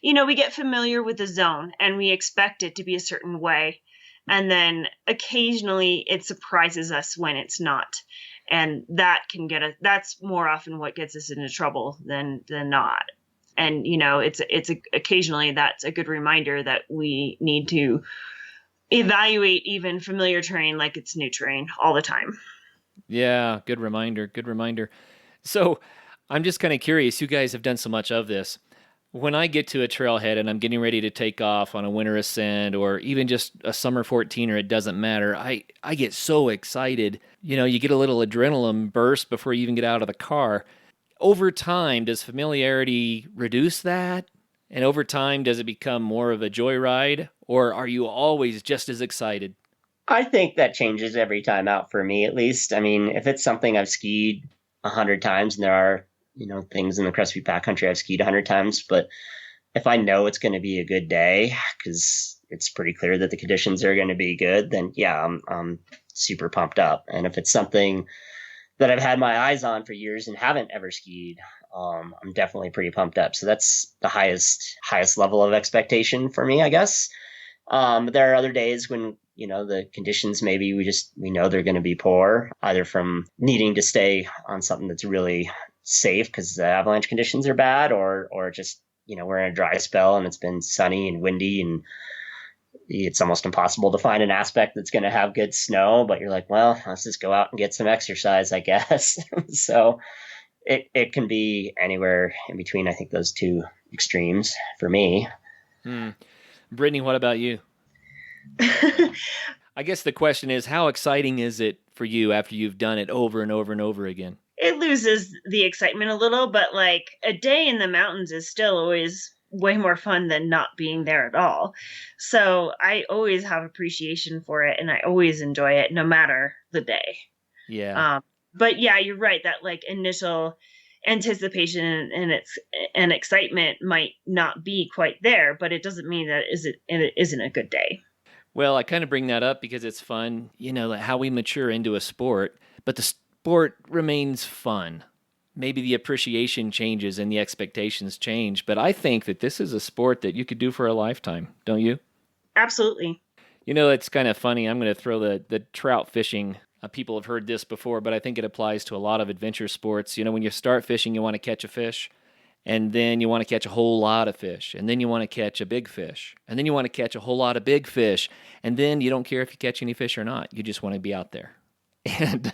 We get familiar with the zone and we expect it to be a certain way. And then occasionally it surprises us when it's not. And that's more often what gets us into trouble than not. And, occasionally that's a good reminder that we need to evaluate even familiar terrain like it's new terrain all the time. Yeah, good reminder. Good reminder. So I'm just kind of curious. You guys have done so much of this. When I get to a trailhead and I'm getting ready to take off on a winter ascent or even just a summer 14er, it doesn't matter. I get so excited. You get a little adrenaline burst before you even get out of the car. Over time, does familiarity reduce that? And over time, does it become more of a joyride? Or are you always just as excited? I think that changes every time out for me, at least. I mean, if it's something I've skied 100 times and there are things in the Crested Butte backcountry I've skied 100 times, but if I know it's going to be a good day because it's pretty clear that the conditions are going to be good, then yeah, I'm super pumped up. And if it's something that I've had my eyes on for years and haven't ever skied, I'm definitely pretty pumped up. So that's the highest level of expectation for me, I guess. But there are other days when the conditions, maybe we know they're going to be poor, either from needing to stay on something that's really safe because the avalanche conditions are bad, or just we're in a dry spell and it's been sunny and windy and it's almost impossible to find an aspect that's going to have good snow, but you're like, well, let's just go out and get some exercise, I guess. So it can be anywhere in between, I think, those two extremes for me. Brittany, what about you? I guess the question is, how exciting is it for you after you've done it over and over and over again? It loses the excitement a little, but like a day in the mountains is still always way more fun than not being there at all. So I always have appreciation for it and I always enjoy it no matter the day. Yeah. But yeah, you're right that like initial anticipation and excitement might not be quite there, but it doesn't mean that it isn't a good day. Well, I kind of bring that up because it's fun, like how we mature into a sport, but the sport remains fun. Maybe the appreciation changes and the expectations change, but I think that this is a sport that you could do for a lifetime, don't you? Absolutely. It's kind of funny. I'm going to throw the trout fishing. People have heard this before, but I think it applies to a lot of adventure sports. When you start fishing, you want to catch a fish, and then you want to catch a whole lot of fish, and then you want to catch a big fish, and then you want to catch a whole lot of big fish, and then you don't care if you catch any fish or not. You just want to be out there. And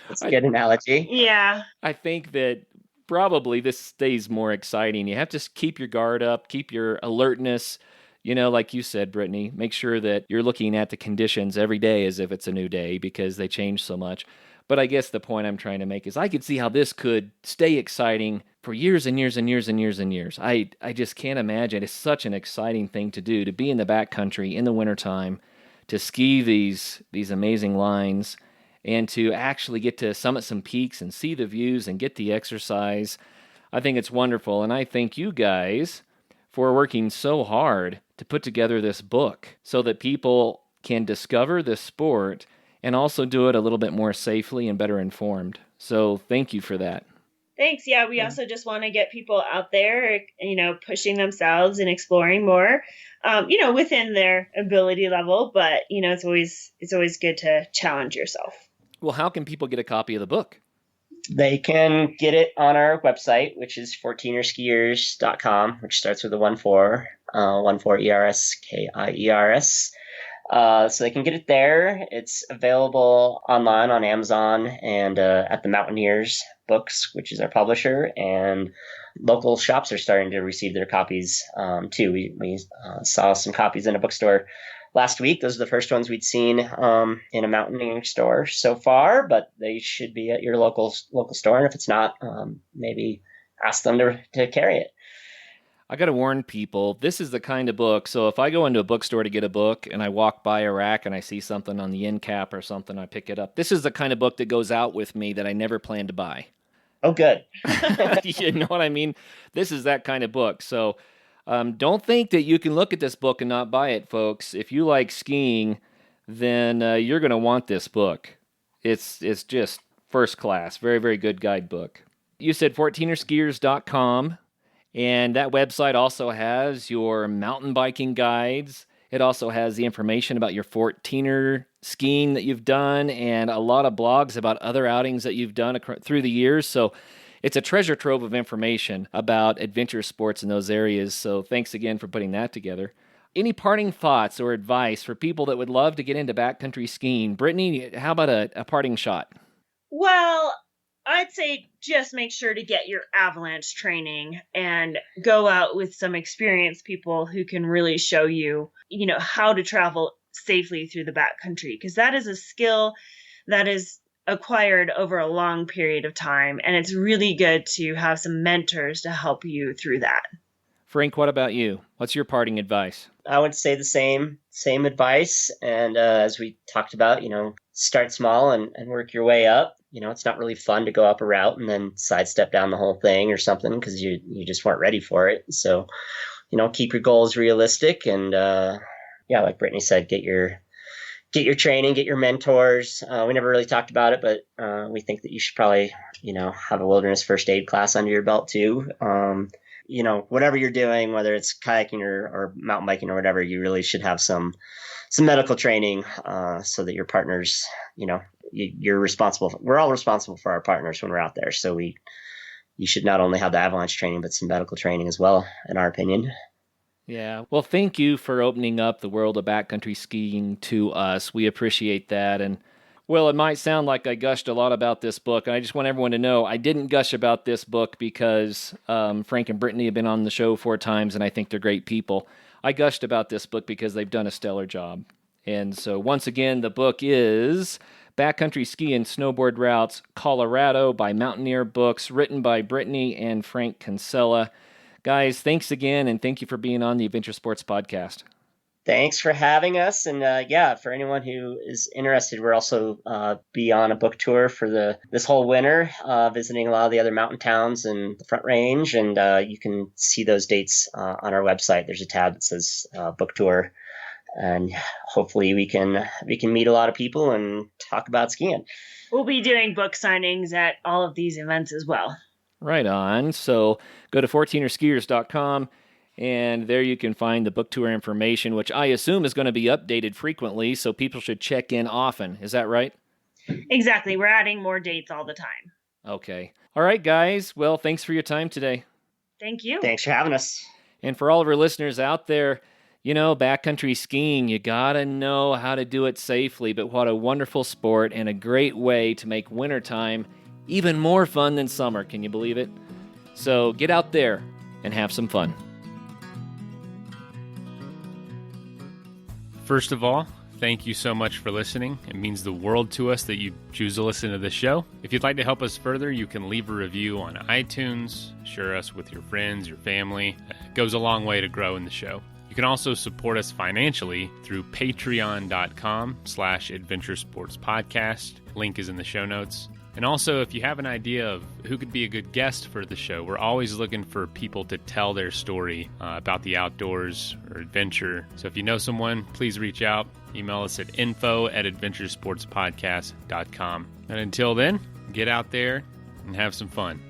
that's a good analogy. Yeah. I think that probably this stays more exciting. You have to keep your guard up, keep your alertness. Like you said, Brittany, make sure that you're looking at the conditions every day as if it's a new day because they change so much. But I guess the point I'm trying to make is I could see how this could stay exciting for years and years and years and years and years. I just can't imagine. It's such an exciting thing to do, to be in the backcountry in the wintertime, to ski these amazing lines, and to actually get to summit some peaks and see the views and get the exercise. I think it's wonderful. And I thank you guys for working so hard to put together this book so that people can discover this sport and also do it a little bit more safely and better informed. So thank you for that. Thanks. Yeah, we also just want to get people out there, pushing themselves and exploring more, within their ability level. But, it's always good to challenge yourself. Well, how can people get a copy of the book? They can get it on our website, which is 14erskiers.com, which starts with a 14, 14ERSKIERS. So they can get it there. It's available online on Amazon and at the Mountaineers Books, which is our publisher. And local shops are starting to receive their copies too. We saw some copies in a bookstore last week. Those are the first ones we'd seen in a mountaineering store so far, but they should be at your local store. And if it's not, maybe ask them to carry it. I got to warn people, this is the kind of book. So if I go into a bookstore to get a book and I walk by a rack and I see something on the end cap or something, I pick it up. This is the kind of book that goes out with me that I never plan to buy. Oh, good. You know what I mean? This is that kind of book. So don't think that you can look at this book and not buy it, folks. If you like skiing, then you're going to want this book. It's just first class. Very, very good guidebook. You said 14erskiers.com, and that website also has your mountain biking guides. It also has the information about your 14er skiing that you've done and a lot of blogs about other outings that you've done through the years. So it's a treasure trove of information about adventure sports in those areas. So thanks again for putting that together. Any parting thoughts or advice for people that would love to get into backcountry skiing? Brittany, how about a parting shot? Well, I'd say just make sure to get your avalanche training and go out with some experienced people who can really show you, how to travel safely through the backcountry, because that is a skill that is acquired over a long period of time. And it's really good to have some mentors to help you through that. Frank, what about you? What's your parting advice? I would say the same advice. And as we talked about, start small and work your way up. It's not really fun to go up a route and then sidestep down the whole thing or something because you just weren't ready for it. So, keep your goals realistic and, like Brittany said, get your training, get your mentors. We never really talked about it, but we think that you should probably, have a wilderness first aid class under your belt too. Whatever you're doing, whether it's kayaking or mountain biking or whatever, you really should have some medical training so that your partners, you're responsible. We're all responsible for our partners when we're out there. So you should not only have the avalanche training, but some medical training as well, in our opinion. Yeah. Well, thank you for opening up the world of backcountry skiing to us. We appreciate that. And well, it might sound like I gushed a lot about this book, and I just want everyone to know I didn't gush about this book because Frank and Brittany have been on the show 4 times, and I think they're great people. I gushed about this book because they've done a stellar job. And so once again, the book is Backcountry Ski and Snowboard Routes, Colorado by Mountaineer Books, written by Brittany and Frank Konsella. Guys, thanks again, and thank you for being on the Adventure Sports Podcast. Thanks for having us. And for anyone who is interested, we're also be on a book tour for this whole winter, visiting a lot of the other mountain towns and the Front Range. And you can see those dates on our website. There's a tab that says book tour. And hopefully we can meet a lot of people and talk about skiing. We'll be doing book signings at all of these events as well. Right on. So go to 14erskiers.com. And there you can find the book tour information, which I assume is going to be updated frequently, so people should check in often. Is that right? Exactly. We're adding more dates all the time. Okay. All right, guys. Well, thanks for your time today. Thank you. Thanks for having us. And for all of our listeners out there, backcountry skiing, you got to know how to do it safely, but what a wonderful sport and a great way to make wintertime even more fun than summer. Can you believe it? So get out there and have some fun. First of all, thank you so much for listening. It means the world to us that you choose to listen to this show. If you'd like to help us further, you can leave a review on iTunes, share us with your friends, your family. It goes a long way to grow in the show. You can also support us financially through patreon.com/adventuresportspodcast. Link is in the show notes. And also, if you have an idea of who could be a good guest for the show, we're always looking for people to tell their story about the outdoors or adventure. So if you know someone, please reach out. Email us at info@adventuresportspodcast.com. And until then, get out there and have some fun.